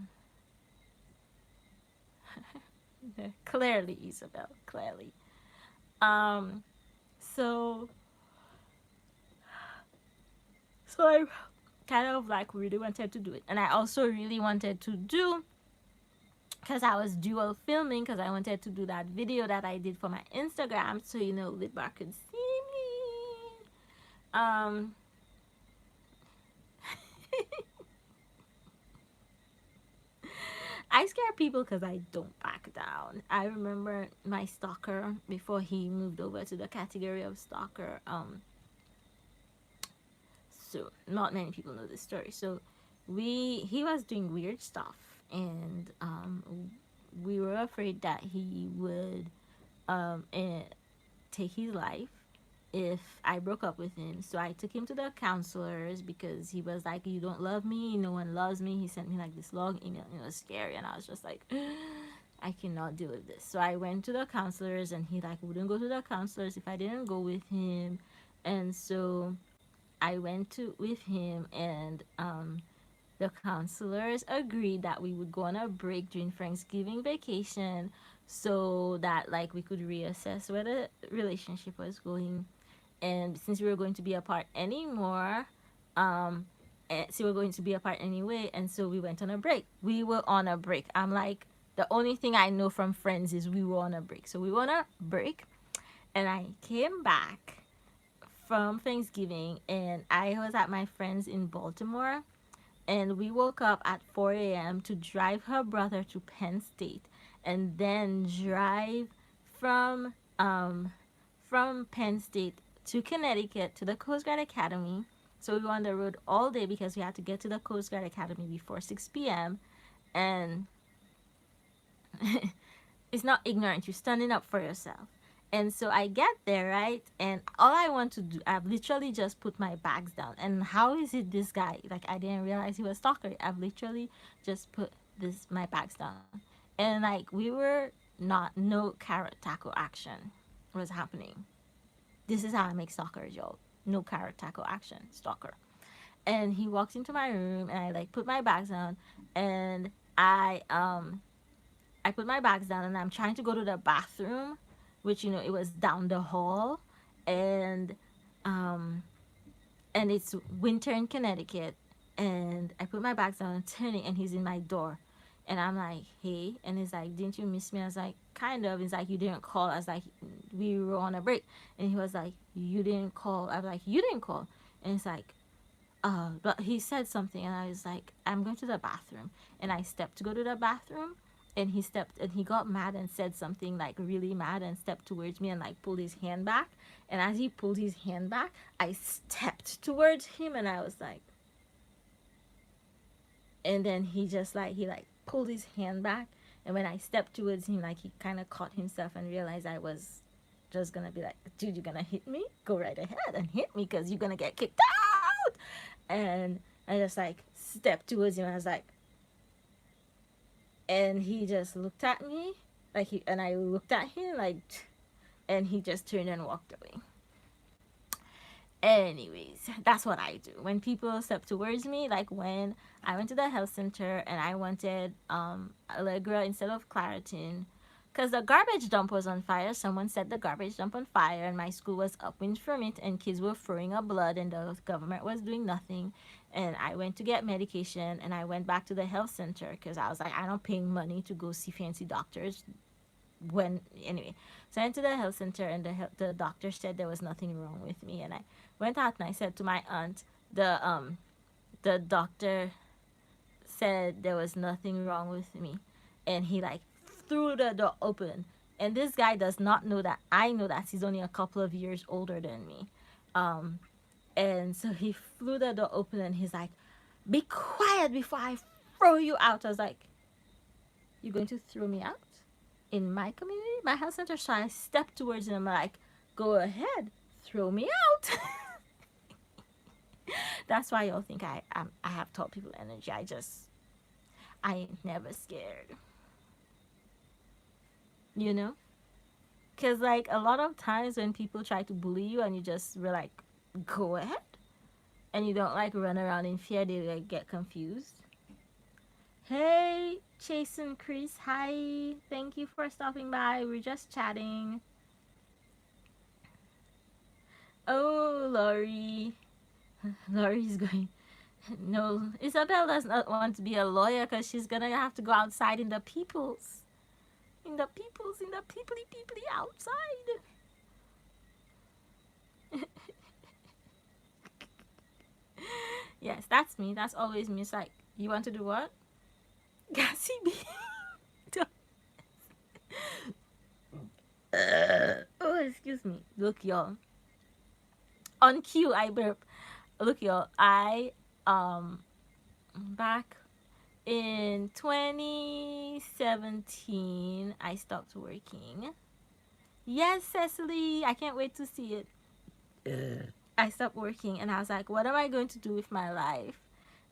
clearly, Isabel, clearly. Um, so, so I kind of like really wanted to do it, and I also really wanted to do because I was dual filming because I wanted to do that video that I did for my Instagram so you know Lidbar could see me. I scare people because I don't back down. I remember my stalker before he moved over to the category of stalker. So not many people know this story. So he was doing weird stuff, and we were afraid that he would take his life if I broke up with him. So I took him to the counselors because he was like, "You don't love me. No one loves me." He sent me like this long email. It was scary, and I was just like, I cannot deal with this. So I went to the counselors, and he like wouldn't go to the counselors if I didn't go with him, and so I went to with him, and the counselors agreed that we would go on a break during Thanksgiving vacation so that like we could reassess where the relationship was going. And since we were going to be apart anymore, so we are going to be apart anyway, and so we went on a break. We were on a break. I'm like, the only thing I know from Friends is we were on a break. So we were on a break, and I came back from Thanksgiving, and I was at my friend's in Baltimore, and we woke up at 4 a.m. to drive her brother to Penn State, and then drive from um, from Penn State to Connecticut to the Coast Guard Academy. So we were on the road all day because we had to get to the Coast Guard Academy before 6 p.m. And it's not ignorant, you're standing up for yourself. And so I get there, right? And all I want to do, I've literally just put my bags down. And how is it this guy? Like, I didn't realize he was stalker. I've literally just put my bags down. And like, we were not, no carrot tackle action was happening. This is how I make stalkers, y'all. No carrot tackle action, stalker. And he walks into my room, and I like put my bags down, and I put my bags down, and I'm trying to go to the bathroom, which you know it was down the hall, and um and it's winter in Connecticut, and I put my bags down and turning, and he's in my door, and I'm like, hey, and he's like, didn't you miss me? I was like, kind of. He's like, you didn't call. I was like, we were on a break, and he was like, you didn't call. I was like, you didn't call, and it's like, but he said something, and I was like, I'm going to the bathroom, and I stepped to go to the bathroom, and he stepped, and he got mad and said something like really mad and stepped towards me and like pulled his hand back, and as he pulled his hand back, I stepped towards him, and I was like, and then he like pulled his hand back, and when I stepped towards him, like he kind of caught himself and realized I was just gonna be like, dude, you're gonna hit me, go right ahead and hit me because you're gonna get kicked out. And I just like stepped towards him, and I was like, and he just looked at me, like he, and I looked at him like, and he just turned and walked away. Anyways, that's what I do when people step towards me. Like when I went to the health center and I wanted Allegra instead of Claritin, because the garbage dump was on fire. Someone set the garbage dump on fire, and my school was upwind from it, and kids were throwing up blood, and the government was doing nothing. And I went to get medication, and I went back to the health center because I was like, I'm not paying money to go see fancy doctors when anyway. So I went to the health center, and the doctor said there was nothing wrong with me, and I went out and I said to my aunt, the doctor said there was nothing wrong with me, and he like threw the door open, and this guy does not know that I know that he's only a couple of years older than me. um and so he flew the door open, and he's like, be quiet before I throw you out. I was like, you going to throw me out in my community, my health center? So I stepped towards him. I'm like, go ahead, throw me out. That's why y'all think I have tall people energy. I ain't never scared, you know? Because like a lot of times when people try to bully you and you just were like, go ahead, and you don't like run around in fear, they like get confused. Hey, Chase and Chris, hi. Thank you for stopping by. We're just chatting. Oh, Lori. Lori's going. No, Isabel does not want to be a lawyer because she's gonna have to go outside in the peoples. In the peoply peoply outside. Yes, that's me. That's always me. It's like, you want to do what? Gassy B. Oh, excuse me. Look, y'all. On cue, I burp. Look, y'all. Back in 2017, I stopped working. Yes, Cecily. I can't wait to see it. I stopped working, and I was like, what am I going to do with my life?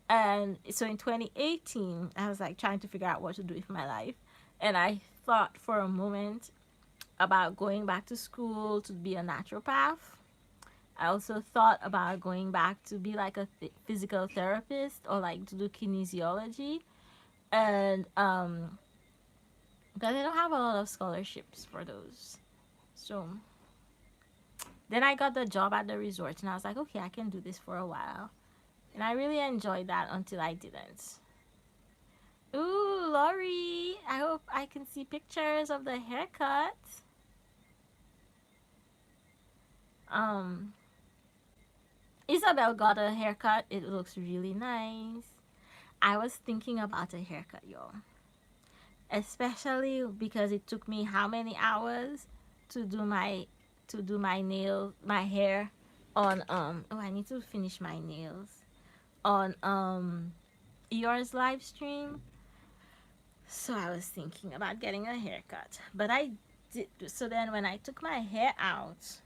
And so in 2018, I was like trying to figure out what to do with my life. And I thought for a moment about going back to school to be a naturopath. I also thought about going back to be like a physical therapist or like to do kinesiology. And but they don't have a lot of scholarships for those. So then I got the job at the resort, and I was like, okay, I can do this for a while. And I really enjoyed that until I didn't. Ooh, Lori, I hope I can see pictures of the haircut. Um, Isabel got a haircut. It looks really nice. I was thinking about a haircut, y'all. Especially because it took me how many hours to do my nails, my hair on oh, I need to finish my nails on yours live stream. So I was thinking about getting a haircut, but I did. So then when I took my hair out,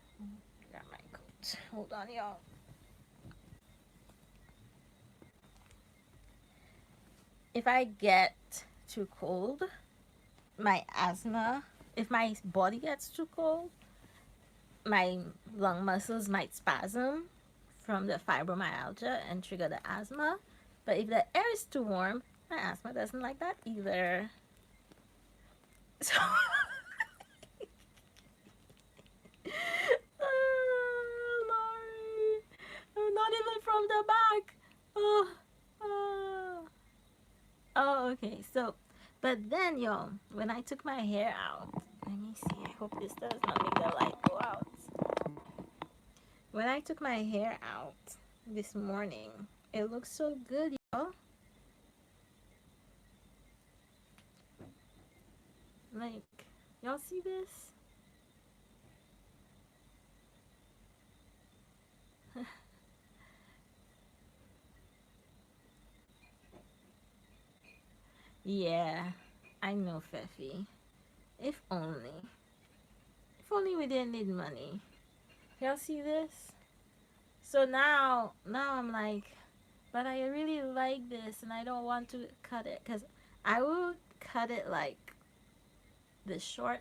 got my coat. Hold on, y'all. If I get too cold, my asthma, if my body gets too cold, my lung muscles might spasm from the fibromyalgia and trigger the asthma. But if the air is too warm, my asthma doesn't like that either. So, Lori, not even from the back. Oh, oh. Oh, okay. So, but then, y'all, when I took my hair out, let me see. I hope this does not make the light go out. When I took my hair out this morning, it looks so good, y'all. Like, y'all see this? Yeah, I know, Fefi. If only. If only we didn't need money. Y'all see this? So now I'm like, but I really like this and I don't want to cut it because I will cut it like this short,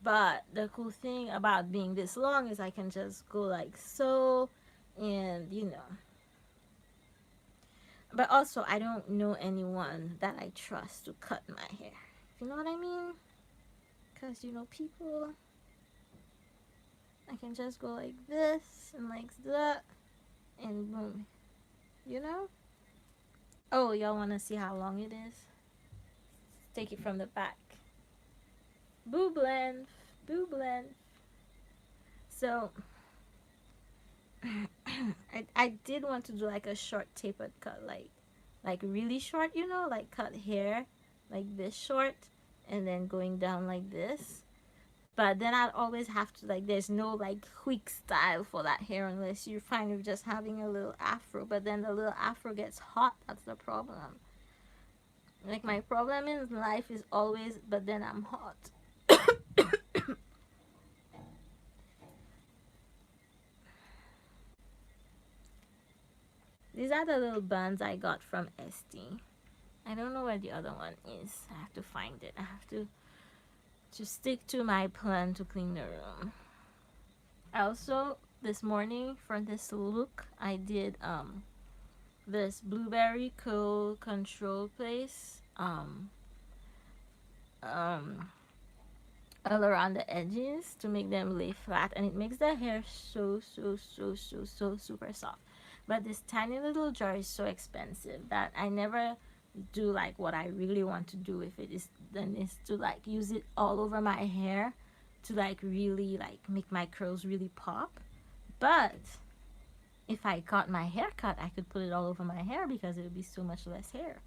But the cool thing about being this long is I can just go like so, and you know. But also, I don't know anyone that I trust to cut my hair. You know what I mean? Because, you know, people, I can just go like this and like that, and boom. You know? Oh, y'all want to see how long it is? Take it from the back. Boob length. Boob length. So, I did want to do like a short tapered cut, like really short, you know, like cut hair like this short and then going down like this. But then I'd always have to, like, there's no like quick style for that hair unless you're fine with just having a little afro. But then the little afro gets hot. That's the problem. Like, my problem in life is always, but then I'm hot. These are the little buns I got from Esty. I don't know where the other one is. I have to find it. I have to stick to my plan to clean the room. Also, this morning for this look, I did this blueberry curl control place um all around the edges to make them lay flat, and it makes the hair so super soft. But this tiny little jar is so expensive that I never do like what I really want to do with it is then is to like use it all over my hair to like really like make my curls really pop. But if I got my hair cut, I could put it all over my hair because it would be so much less hair.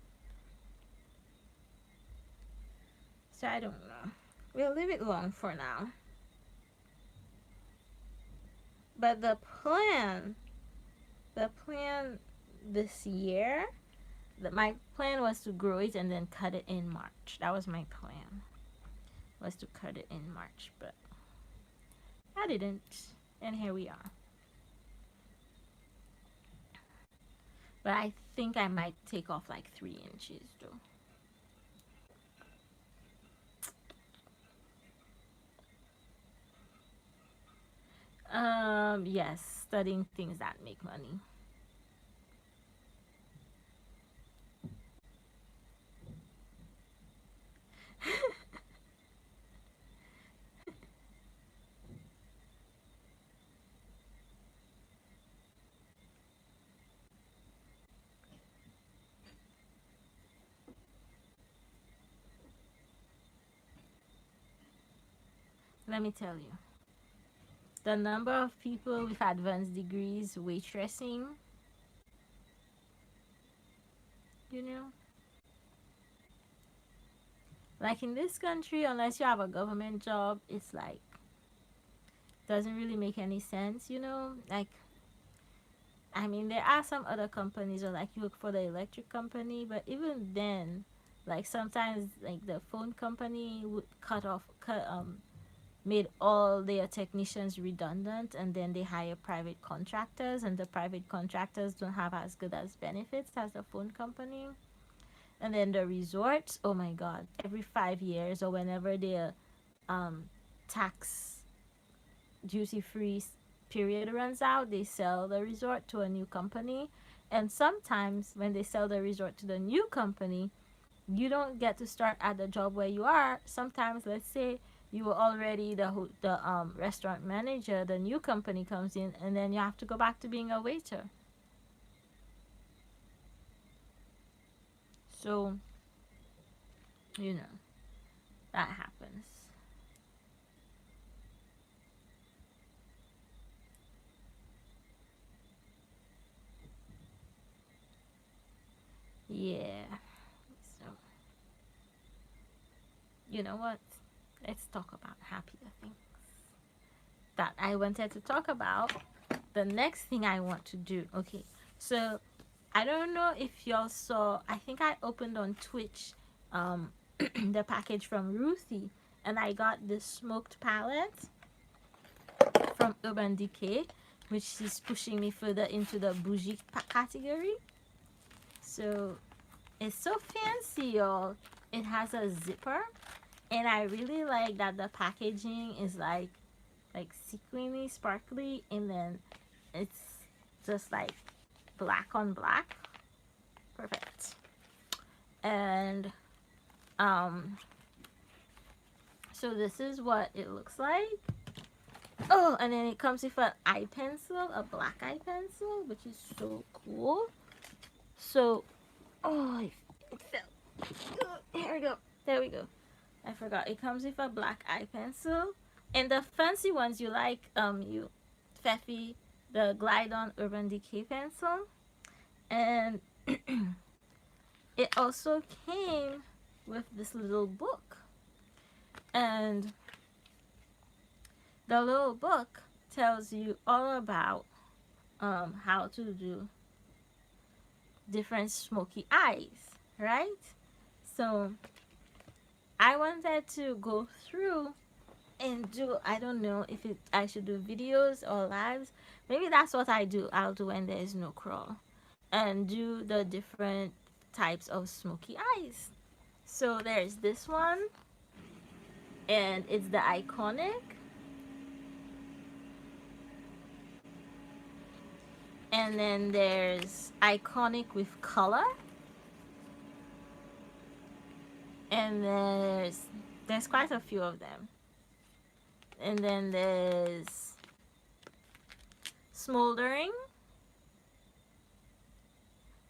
So I don't know. We'll leave it alone for now. But the plan this year, my plan was to grow it and then cut it in March. That was my plan, was to cut it in March, but I didn't, and here we are. But I think I might take off like 3 inches though. Yes, studying things that make money. Let me tell you, the number of people with advanced degrees waitressing, you know, like in this country, unless you have a government job, it's like doesn't really make any sense, you know? Like, I mean, there are some other companies or like you work for the electric company, but even then, like sometimes like the phone company would made all their technicians redundant, and then they hire private contractors, and the private contractors don't have as good as benefits as the phone company. And then the resorts, oh my god, every 5 years or whenever their um tax duty free period runs out, they sell the resort to a new company. And sometimes when they sell the resort to the new company, you don't get to start at the job where you are. Sometimes, let's say you were already the restaurant manager, the new company comes in, and then you have to go back to being a waiter. So, you know, that happens. Yeah. So, you know what? Let's talk about happier things that I wanted to talk about. The next thing I want to do. Okay. So, I don't know if y'all saw, I think I opened on Twitch the package from Ruthie, and I got this smoked palette from Urban Decay, which is pushing me further into the bougie category. So it's so fancy, y'all. It has a zipper, And I really like that the packaging is like sequiny, sparkly, and then it's just like black on black. Perfect. And um so this is what it looks like. Oh, and then it comes with an eye pencil, a black eye pencil, which is so cool. So, oh, it fell. Here we go. There we go. I forgot. It comes with a black eye pencil, and the fancy ones you like, you, Pfeffy, the Glide On Urban Decay pencil, and it also came with this little book, and the little book tells you all about how to do different smoky eyes, right? So I wanted to go through and do, I don't know if I should do videos or lives. Maybe that's what I'll do when there's no crawl, and do the different types of smoky eyes. So there's this one, and it's the iconic, and then there's iconic with color, and there's quite a few of them, and then there's smoldering.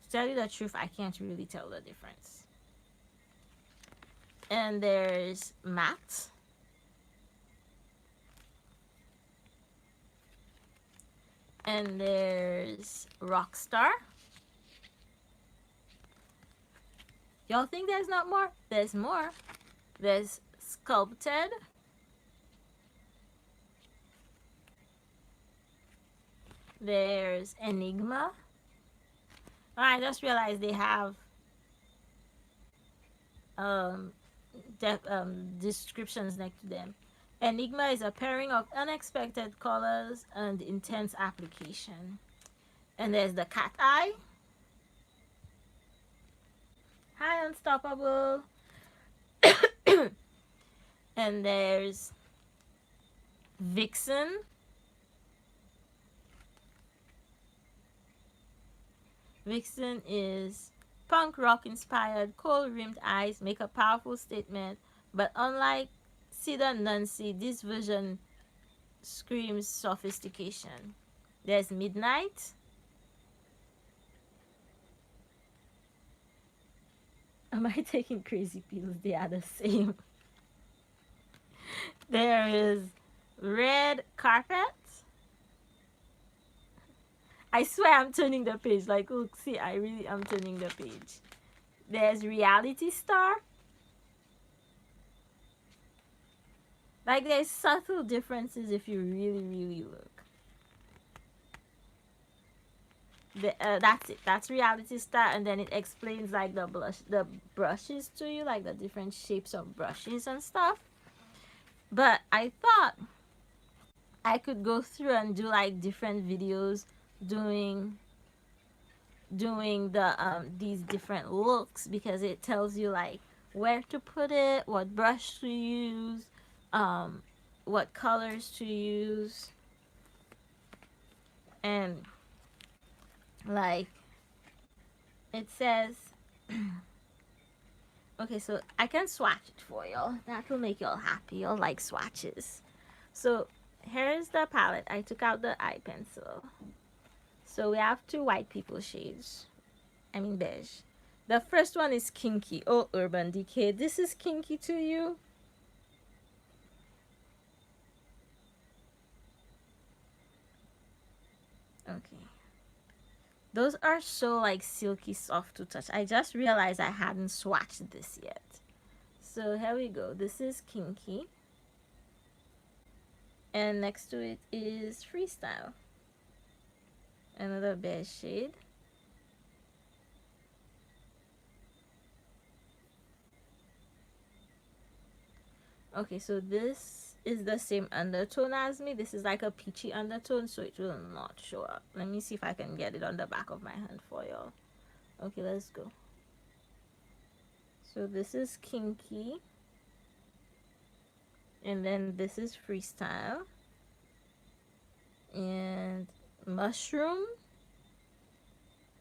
To tell you the truth, I can't really tell the difference. And there's matte, and there's rockstar. Y'all think there's not more? There's more. There's sculpted, there's enigma. Oh, I just realized they have um, descriptions next to them. Enigma is a pairing of unexpected colors and intense application. And there's the cat eye. Hi, Unstoppable. And there's Vixen. Vixen is punk rock inspired, cold rimmed eyes make a powerful statement, but unlike Sid and Nancy, this version screams sophistication. There's Midnight. Am I taking crazy pills? They are the same. There is Red Carpet. I swear I'm turning the page. Like, look, see, I really am turning the page. There's Reality Star. Like, there's subtle differences if you really, really look. That's it. That's Reality Star, and then it explains like the brushes to you, like the different shapes of brushes and stuff. But I thought I could go through and do like different videos doing the these different looks, because it tells you like where to put it, what brush to use, what colors to use, and like it says okay, so I can swatch it for y'all. That will make y'all happy. Y'all like swatches. So here's the palette. I took out the eye pencil. So we have two white people shades. I mean beige. The first one is Kinky. Oh, Urban Decay. This is kinky to you? Okay. Those are so like silky soft to touch. I just realized I hadn't swatched this yet. So here we go. This is Kinky. And next to it is Freestyle. Another beige shade. Okay, so this is the same undertone as me. This is like a peachy undertone, so it will not show up. Let me see if I can get it on the back of my hand for y'all. Okay, let's go. So this is Kinky. And then this is Freestyle. And Mushroom.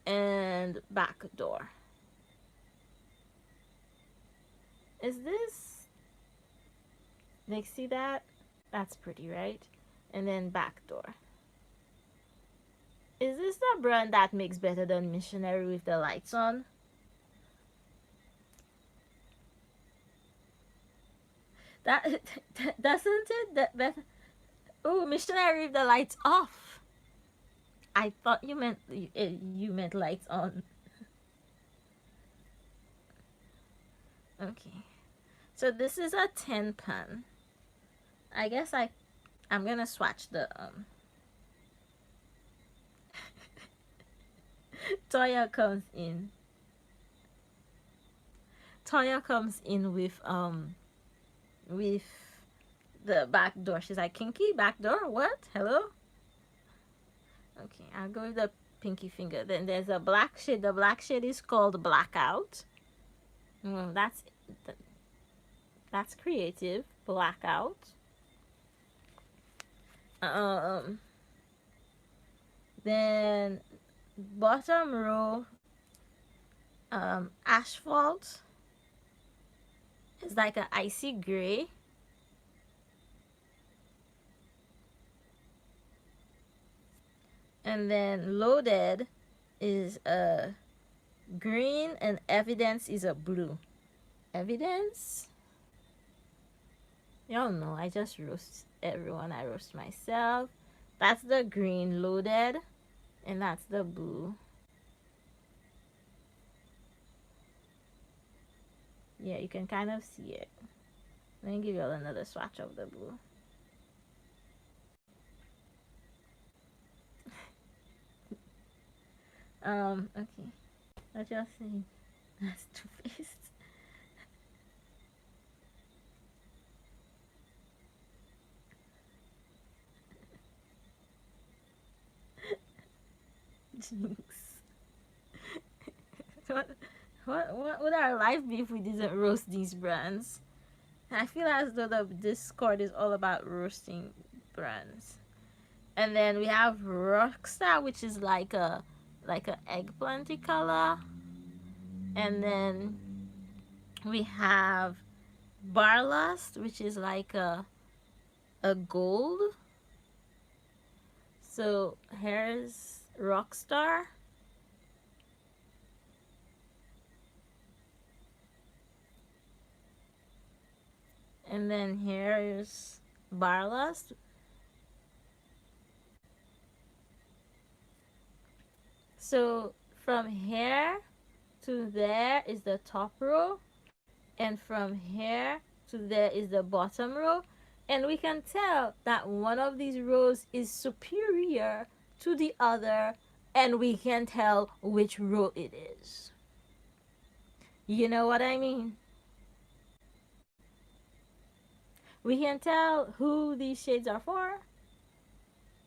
And Backdoor. Is this, like, see that? That's pretty, right? And then Backdoor. Is this the brand that makes better than Missionary with the lights on? That doesn't it? That oh, Missionary with the lights off. I thought you meant lights on. Okay. So this is a 10 pan. I guess I'm gonna swatch the Toya comes in. Toya comes in with the back door. She's like, kinky back door? What? Hello? Okay, I'll go with the pinky finger. Then there's a black shade. The black shade is called Blackout. Mm, that's creative. Blackout. Um, then bottom row, Asphalt is like an icy gray. And then Loaded is a green, and Evidence is a blue. Evidence? Y'all know I just roast everyone. I roast myself. That's the green Loaded, and that's the blue. Yeah, you can kind of see it. Let me give you all another swatch of the blue. Okay. What y'all saying? That's Too-Faced. Jinx. What would our life be if we didn't roast these brands? I feel as though the Discord is all about roasting brands. And then we have Rockstar, which is like a eggplanty color. And then we have Barlast, which is like a gold. So here's Rockstar. And then here's Barlast. So from here to there is the top row, and from here to there is the bottom row, and we can tell that one of these rows is superior to the other, and we can tell which row it is. You know what I mean? We can tell who these shades are for,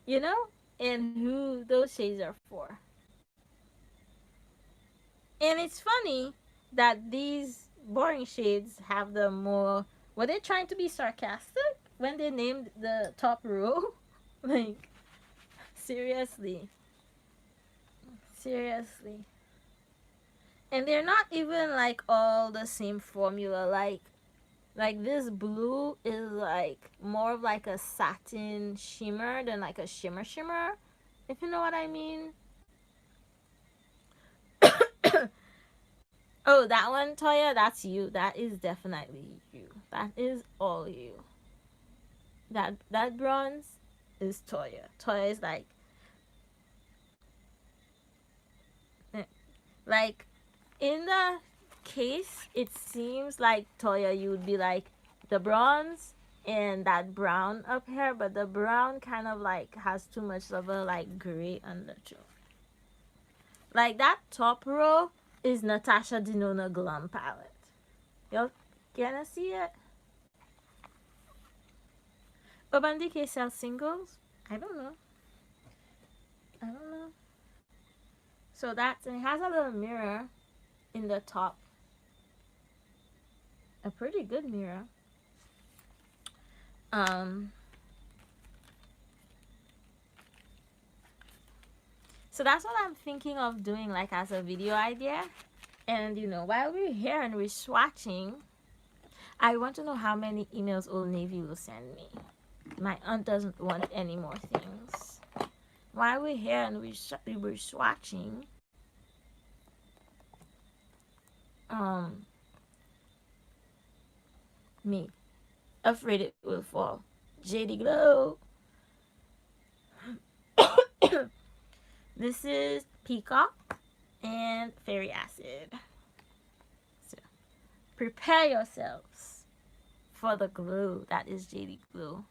you know, and who those shades are for. And it's funny that these boring shades have the more. Were they trying to be sarcastic when they named the top row? Like, seriously. Seriously. And they're not even like all the same formula. Like this blue is like more of like a satin shimmer than like a shimmer, if you know what I mean. Oh, that one, Toya, that's you. That is definitely you. That is all you. That bronze is Toya. Toya is eh, like in the case, it seems like Toya, you would be like the bronze and that brown up here, but the brown kind of like has too much of a like gray undertone. Like that top row is Natasha Denona Glum palette. Y'all gonna see it? Urban Decay sells singles? I don't know. I don't know. So that's, and it has a little mirror in the top. A pretty good mirror. Um, so that's what I'm thinking of doing, like as a video idea. And while we're here and we're swatching, I want to know how many emails Old Navy will send me. My aunt doesn't want any more things. While we're here and we're swatching, um, me, afraid it will fall. JD Glow. This is Peacock and Fairy Acid. So prepare yourselves for the glue that is JD Glue.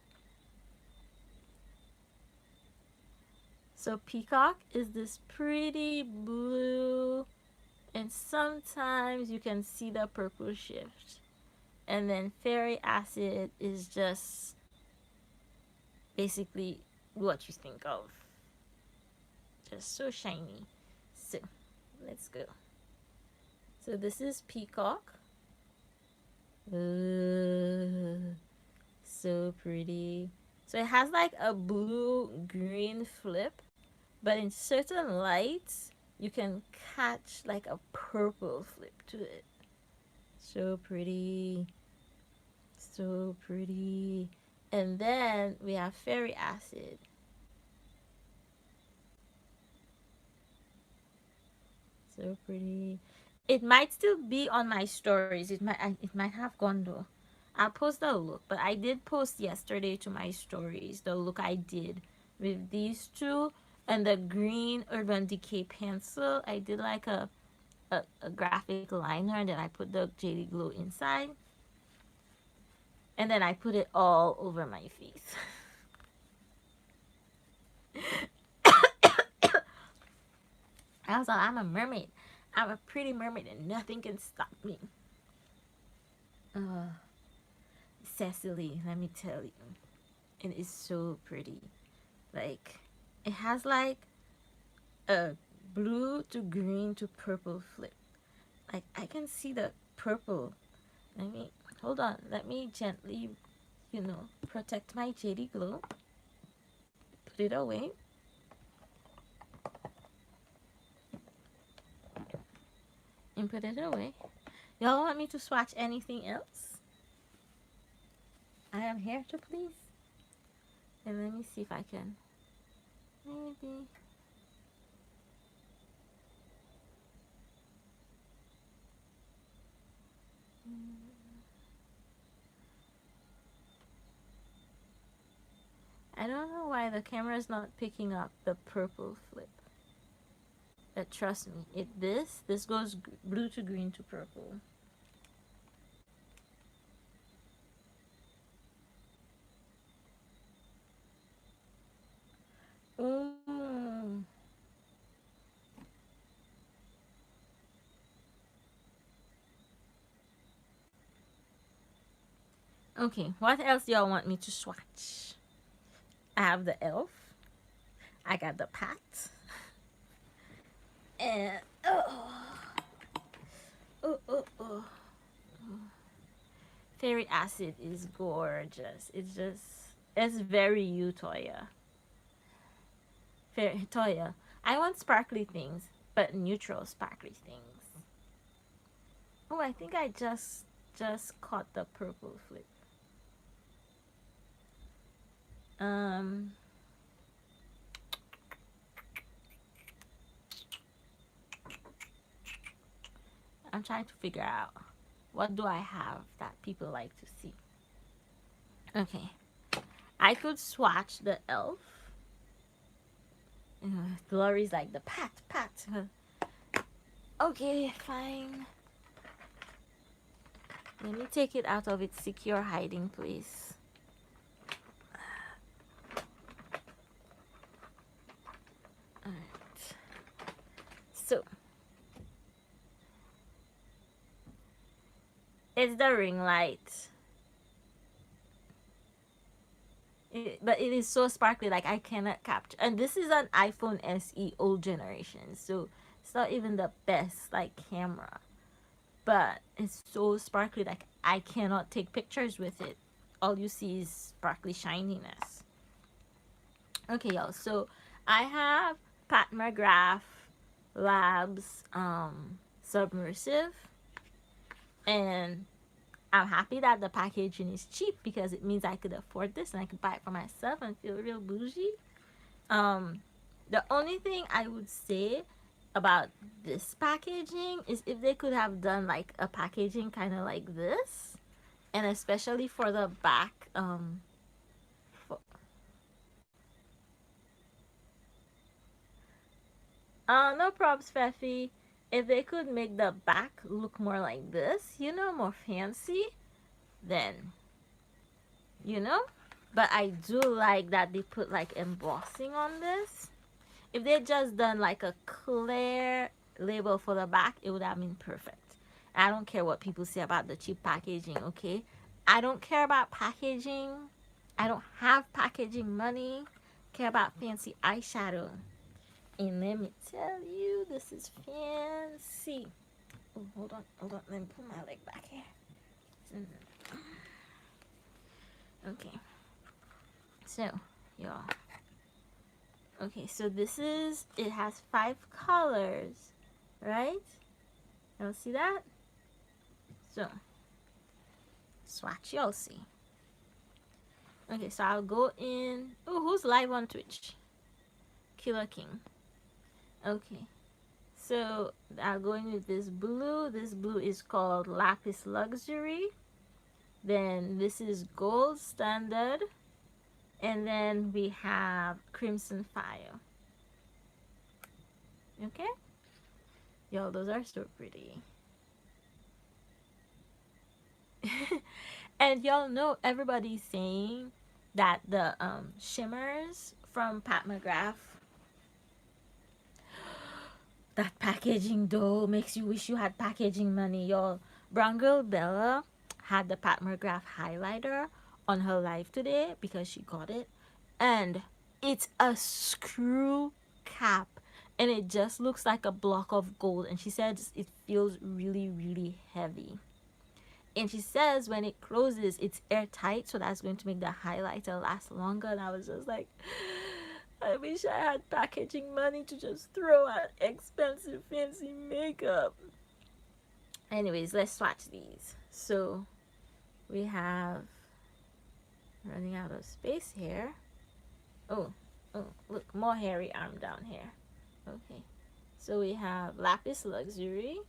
So Peacock is this pretty blue, and sometimes you can see the purple shift. And then Fairy Acid is just basically what you think of. Just so shiny. So let's go. So this is Peacock. So pretty. So it has like a blue green flip, but in certain lights you can catch like a purple flip to it. So pretty. So pretty. And then we have Fairy Acid. So pretty. It might still be on my stories. It might have gone though. I'll post the look, but I did post yesterday to my stories the look I did with these two and the green Urban Decay pencil. I did like a graphic liner, and then I put the JD Glow inside, and then I put it all over my face. I was like, I'm a mermaid. I'm a pretty mermaid, and nothing can stop me. Cecily, let me tell you, it is so pretty. Like, it has like a blue to green to purple flip. Like, I can see the purple. Let me hold on. Let me gently, protect my JD Glow. Put it away. And put it away. Y'all want me to swatch anything else? I am here to please. And let me see if I can. Maybe. I don't know why the camera is not picking up the purple flip. But trust me, this goes blue to green to purple. Ooh. Okay, what else do y'all want me to swatch? I have the elf. I got the pat. And oh. Fairy Acid is gorgeous. It's very you, Toya. Toya, I want sparkly things, but neutral sparkly things. Oh, I think I just caught the purple flip. Um, I'm trying to figure out what do I have that people like to see. Okay, I could swatch the elf. Glory's like the pat. Okay, fine. Let me take it out of its secure hiding place. Alright. So, it's the ring light. But it is so sparkly, like I cannot capture. And this is an iPhone SE old generation, so it's not even the best like camera. But it's so sparkly, like I cannot take pictures with it. all you see is sparkly shininess. Okay, y'all, so I have Pat McGrath Labs submersive, and I'm happy that the packaging is cheap because it means I could afford this and I could buy it for myself and feel real bougie. um the only thing I would say about this packaging is if they could have done like a packaging kind of like this, and especially for the back. For, no props, Fefi. If they could make the back look more like this, more fancy, then, you know. But I do like that they put like embossing on this. If they just done like a clear label for the back, it would have been perfect. I don't care what people say about the cheap packaging, okay? I don't care about packaging. I don't have packaging money. I care about fancy eyeshadow. And let me tell you, this is fancy. Oh, hold on. Let me put my leg back here. Okay. So, y'all. Okay, so it has 5 colors, right? Y'all see that? So, swatch, y'all see. Okay, so I'll go in. Oh, who's live on Twitch? Killer King. Okay, so I'll go in with this blue. This blue is called Lapis Luxury. Then this is Gold Standard. And then we have Crimson Fire. Okay? Yo, those are so pretty. And y'all know everybody's saying that the shimmers from Pat McGrath, that packaging though makes you wish you had packaging money, y'all. Brown Girl Bella had the Pat McGrath highlighter on her live today because she got it, and it's a screw cap and it just looks like a block of gold, and she said it feels really, really heavy. And she says when it closes, it's airtight, so that's going to make the highlighter last longer. And I was just like, I wish I had packaging money to just throw at expensive, fancy makeup. Anyways, let's swatch these. So we have, running out of space here. Oh, look, more hairy arm down here. Okay, so we have Lapis Luxury.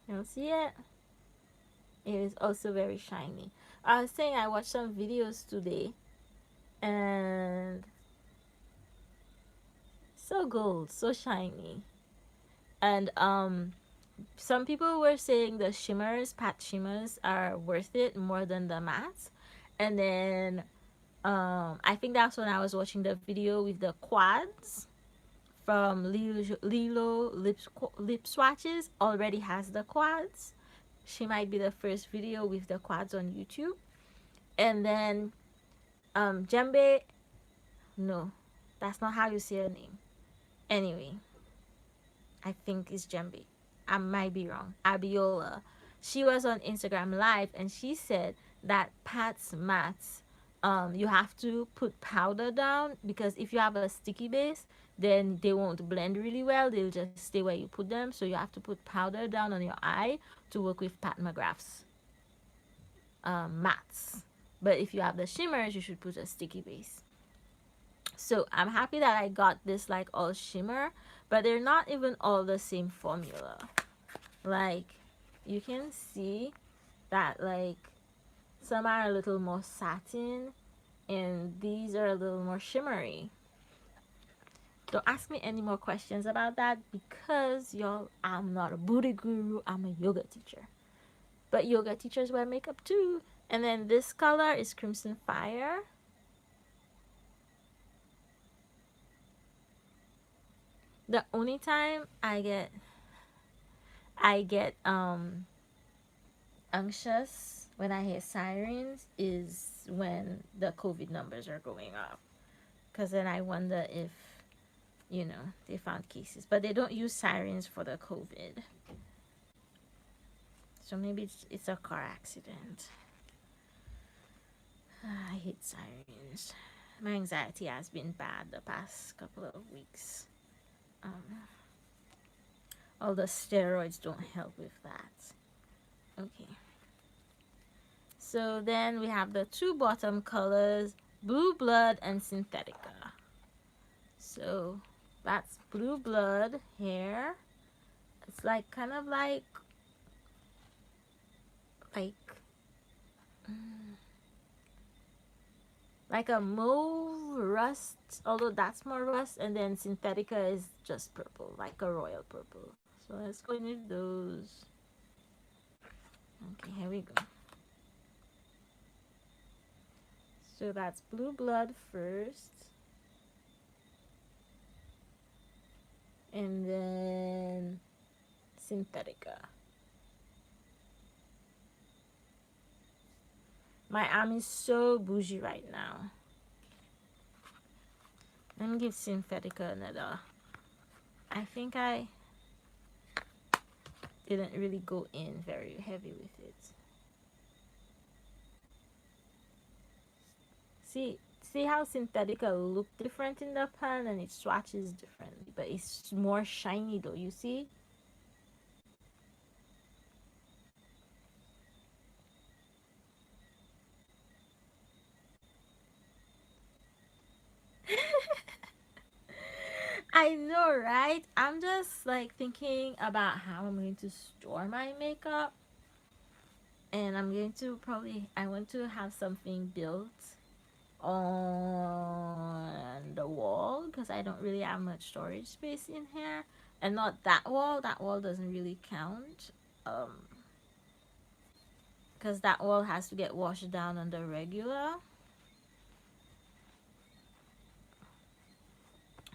You see it? It is also very shiny. I was saying I watched some videos today, and so gold, so shiny. And some people were saying the shimmers, Pat shimmers, are worth it more than the mattes. And then I think that's when I was watching the video with the quads from Lilo lip swatches. Already has the quads. She might be the first video with the quads on YouTube. And then Jembe, no, that's not how you say her name. Anyway, I think it's Jembe. I might be wrong. Abiola. She was on Instagram Live and she said that Pat's mattes, you have to put powder down, because if you have a sticky base, then they won't blend really well. They'll just stay where you put them. So you have to put powder down on your eye to work with Pat McGrath's mattes. But if you have the shimmers, you should put a sticky base. So I'm happy that I got this like all shimmer, but they're not even all the same formula. Like, you can see that like some are a little more satin and these are a little more shimmery. Don't ask me any more questions about that, because y'all, I'm not a booty guru, I'm a yoga teacher. But yoga teachers wear makeup too. And then this color is Crimson Fire. The only time I get anxious when I hear sirens is when the COVID numbers are going up, because then I wonder if they found cases. But they don't use sirens for the COVID. So maybe it's a car accident. I hate sirens. My anxiety has been bad the past couple of weeks. Um, all the steroids don't help with that. Okay. So then we have the two bottom colors, Blue Blood and Synthetica. So that's Blue Blood hair. It's like kind of like mm, like a mauve rust, although that's more rust, and then Synthetica is just purple, like a royal purple. So let's go into those. Okay, here we go. So that's Blue Blood first, and then Synthetica. My arm is so bougie right now. Let me give Synthetica another. I think I didn't really go in very heavy with it. See how Synthetica look different in the pan and it swatches differently, but it's more shiny though, you see? I know, right? I'm just like thinking about how I'm going to store my makeup. And I'm going to I want to have something built on the wall because I don't really have much storage space in here. And not that wall doesn't really count. Because that wall has to get washed down on the regular.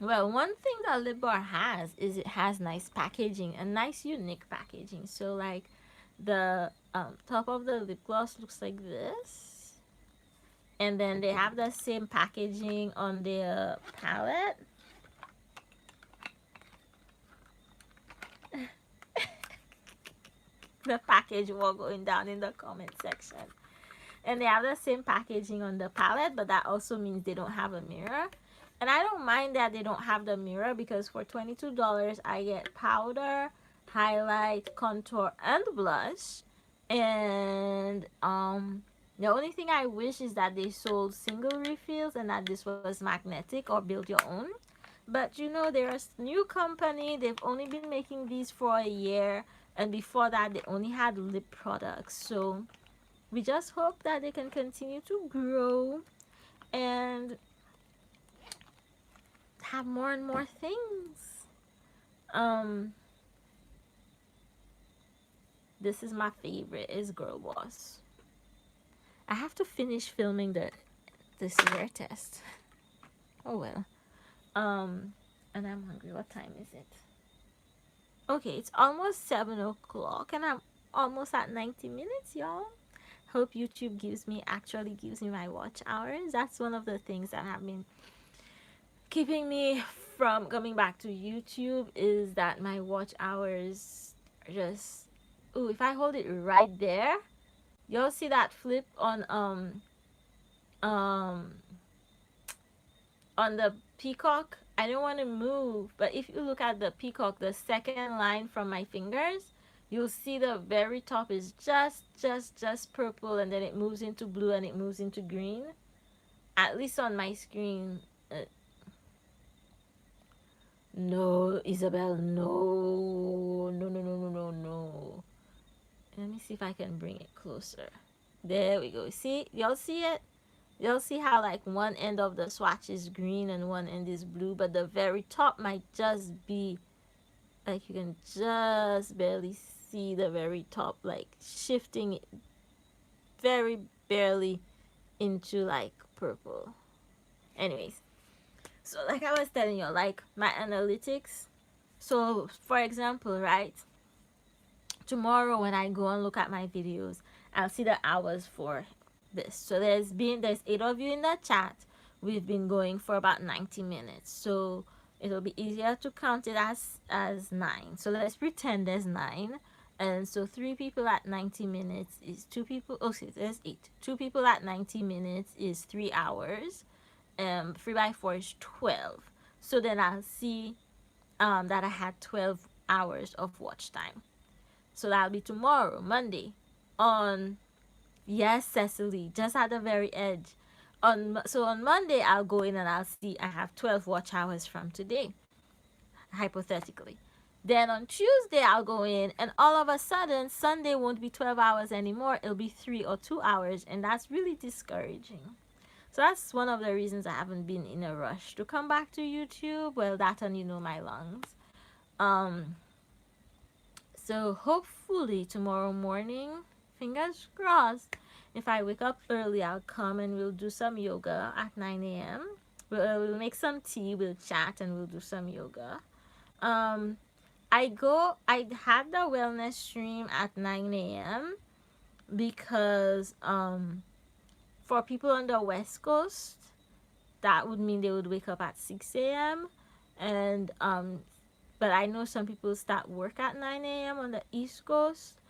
Well, one thing that Lip Bar has is it has nice packaging, a nice unique packaging. So like the top of the lip gloss looks like this, and then they have the same packaging on their palette. The package war going down in the comment section. And they have the same packaging on the palette, but that also means they don't have a mirror. And I don't mind that they don't have the mirror because for $22 I get powder, highlight, contour, and blush. And the only thing I wish is that they sold single refills and that this was magnetic or build your own. But you know, they're a new company. They've only been making these for a year, and before that they only had lip products. So we just hope that they can continue to grow and have more and more things. This is my favorite, is Girl Boss. I have to finish filming the wear test. Oh well. And I'm hungry. What time is it? Okay, it's almost 7 o'clock and I'm almost at 90 minutes, y'all. Hope YouTube actually gives me my watch hours. That's one of the things that have been keeping me from coming back to YouTube, is that my watch hours are just, ooh, if I hold it right there, you'll see that flip on the peacock. I don't want to move, but if you look at the peacock, the second line from my fingers, you'll see the very top is just purple, and then it moves into blue and it moves into green. At least on my screen. No, Isabel, no. No. Let me see if I can bring it closer. There we go. See? Y'all see it? You'll see how like one end of the swatch is green and one end is blue, but the very top might just be like, you can just barely see the very top, like shifting it very barely into like purple. Anyways, so like I was telling you, like my analytics. So for example, right, tomorrow when I go and look at my videos, I'll see the hours for this. So there's 8 of you in the chat. We've been going for about 90 minutes, so it'll be easier to count it as 9. So let's pretend there's 9, And so 3 people at 90 minutes is 2 people. Okay, there's 8. 2 people at 90 minutes is 3 hours. 3 by 4 is 12. So then I'll see that I had 12 hours of watch time. So that'll be tomorrow, Monday. On Yes, Cecily, just at the very edge. On Monday I'll go in and I'll see I have 12 watch hours from today, hypothetically. Then on Tuesday I'll go in and all of a sudden Sunday won't be 12 hours anymore. It'll be 3 or 2 hours, and that's really discouraging. So that's one of the reasons I haven't been in a rush to come back to YouTube. Well, that and my lungs. Um so hopefully tomorrow morning, fingers crossed, if I wake up early, I'll come and we'll do some yoga at 9 a.m. We'll make some tea, we'll chat, and we'll do some yoga. Um, I had the wellness stream at 9 a.m. because for people on the West Coast, that would mean they would wake up at 6 a.m. And but I know some people start work at 9 a.m. on the East Coast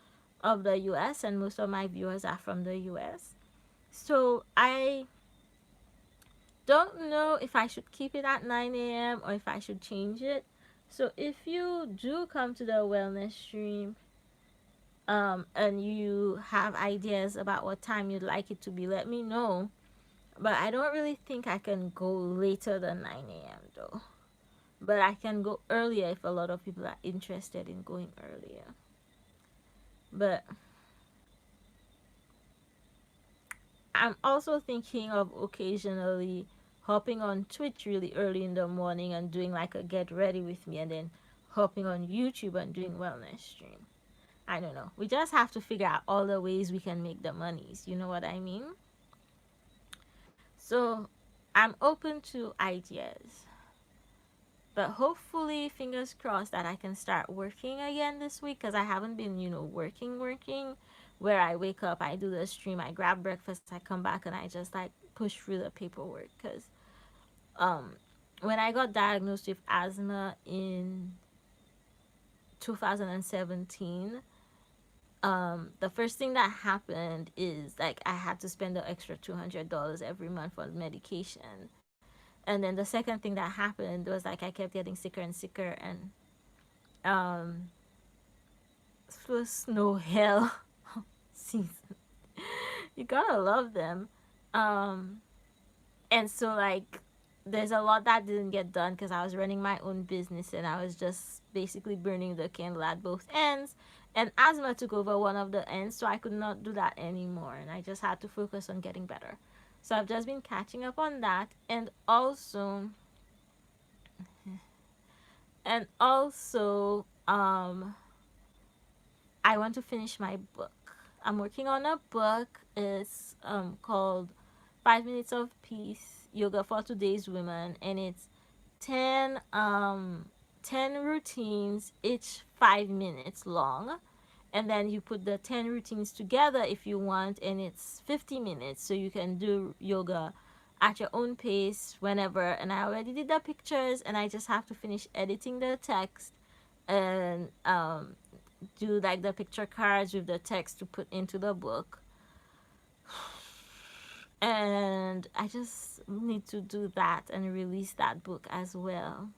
of the US, and most of my viewers are from the US. So I don't know if I should keep it at 9 a.m. or if I should change it. So if you do come to the wellness stream and you have ideas about what time you'd like it to be, let me know. But I don't really think I can go later than 9 a.m. though. But I can go earlier if a lot of people are interested in going earlier. But I'm also thinking of occasionally hopping on Twitch really early in the morning and doing like a get ready with me, and then hopping on YouTube and doing wellness stream. I don't know. We just have to figure out all the ways we can make the monies. You know what I mean? So I'm open to ideas. But hopefully, fingers crossed that I can start working again this week, because I haven't been, working. Where I wake up, I do the stream, I grab breakfast, I come back, and I just like push through the paperwork. Because um, when I got diagnosed with asthma in 2017, the first thing that happened is like I had to spend the extra $200 every month on medication. And then the second thing that happened was like I kept getting sicker and sicker, and um, it was no hell season. You gotta love them. Um, and so like there's a lot that didn't get done because I was running my own business and I was just basically burning the candle at both ends. And asthma took over one of the ends, so I could not do that anymore, and I just had to focus on getting better. So I've just been catching up on that, and also I want to finish my book. I'm working on a book. It's called 5 Minutes of Peace Yoga for Today's Women, and it's 10 10 routines, each 5 minutes long, and then you put the 10 routines together if you want, and it's 50 minutes, so you can do yoga at your own pace whenever. And I already did the pictures, and I just have to finish editing the text and do like the picture cards with the text to put into the book. And I just need to do that and release that book as well.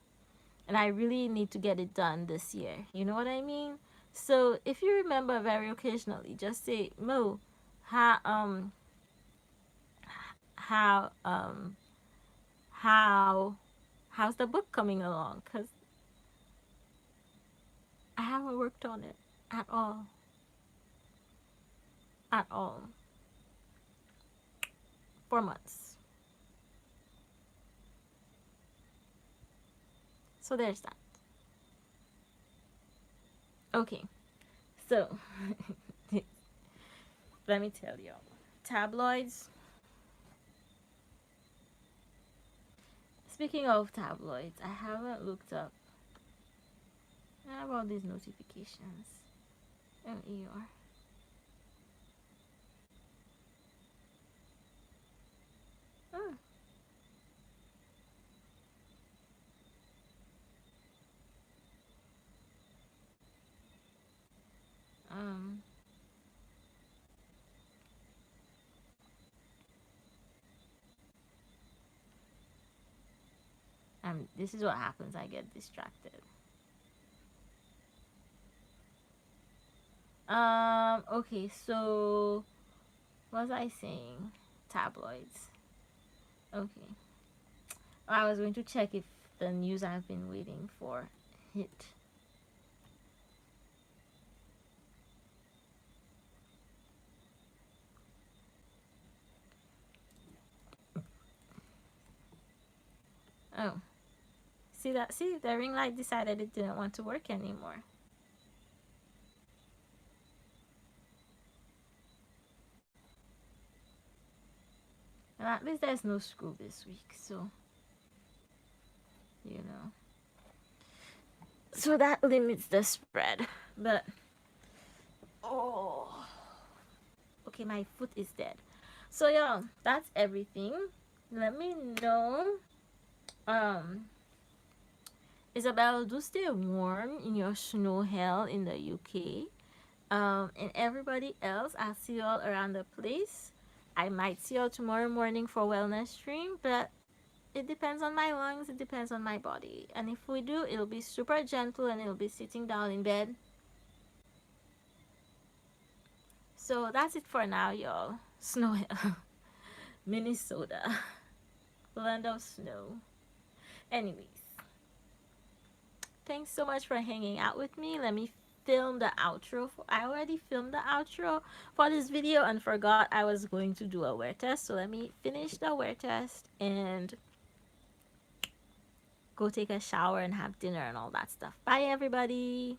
And I really need to get it done this year. You know what I mean? So if you remember very occasionally, just say, Mo, how how um how how's the book coming along? Cause I haven't worked on it at all, at all, for months. So there's that. Okay, so let me tell you, tabloids. Speaking of tabloids, I haven't looked up. I have all these notifications. MER. Oh, This is what happens. I get distracted. Okay, so what was I saying? Tabloids. Okay. I was going to check if the news I've been waiting for hit. Oh. See that? See, the ring light decided it didn't want to work anymore. And at least there's no school this week, so you know. So that limits the spread. But oh, okay, my foot is dead. So yeah, that's everything. Let me know. Isabel, do stay warm in your snow hell in the UK. And everybody else, I'll see you all around the place. I might see you tomorrow morning for wellness stream, but it depends on my lungs, it depends on my body. And if we do, it'll be super gentle and it'll be sitting down in bed. So that's it for now, y'all. Snow Hill, Minnesota, land of snow. Anyways, thanks so much for hanging out with me. Let me film the outro. I already filmed the outro for this video and forgot I was going to do a wear test. So let me finish the wear test and go take a shower and have dinner and all that stuff. Bye, everybody.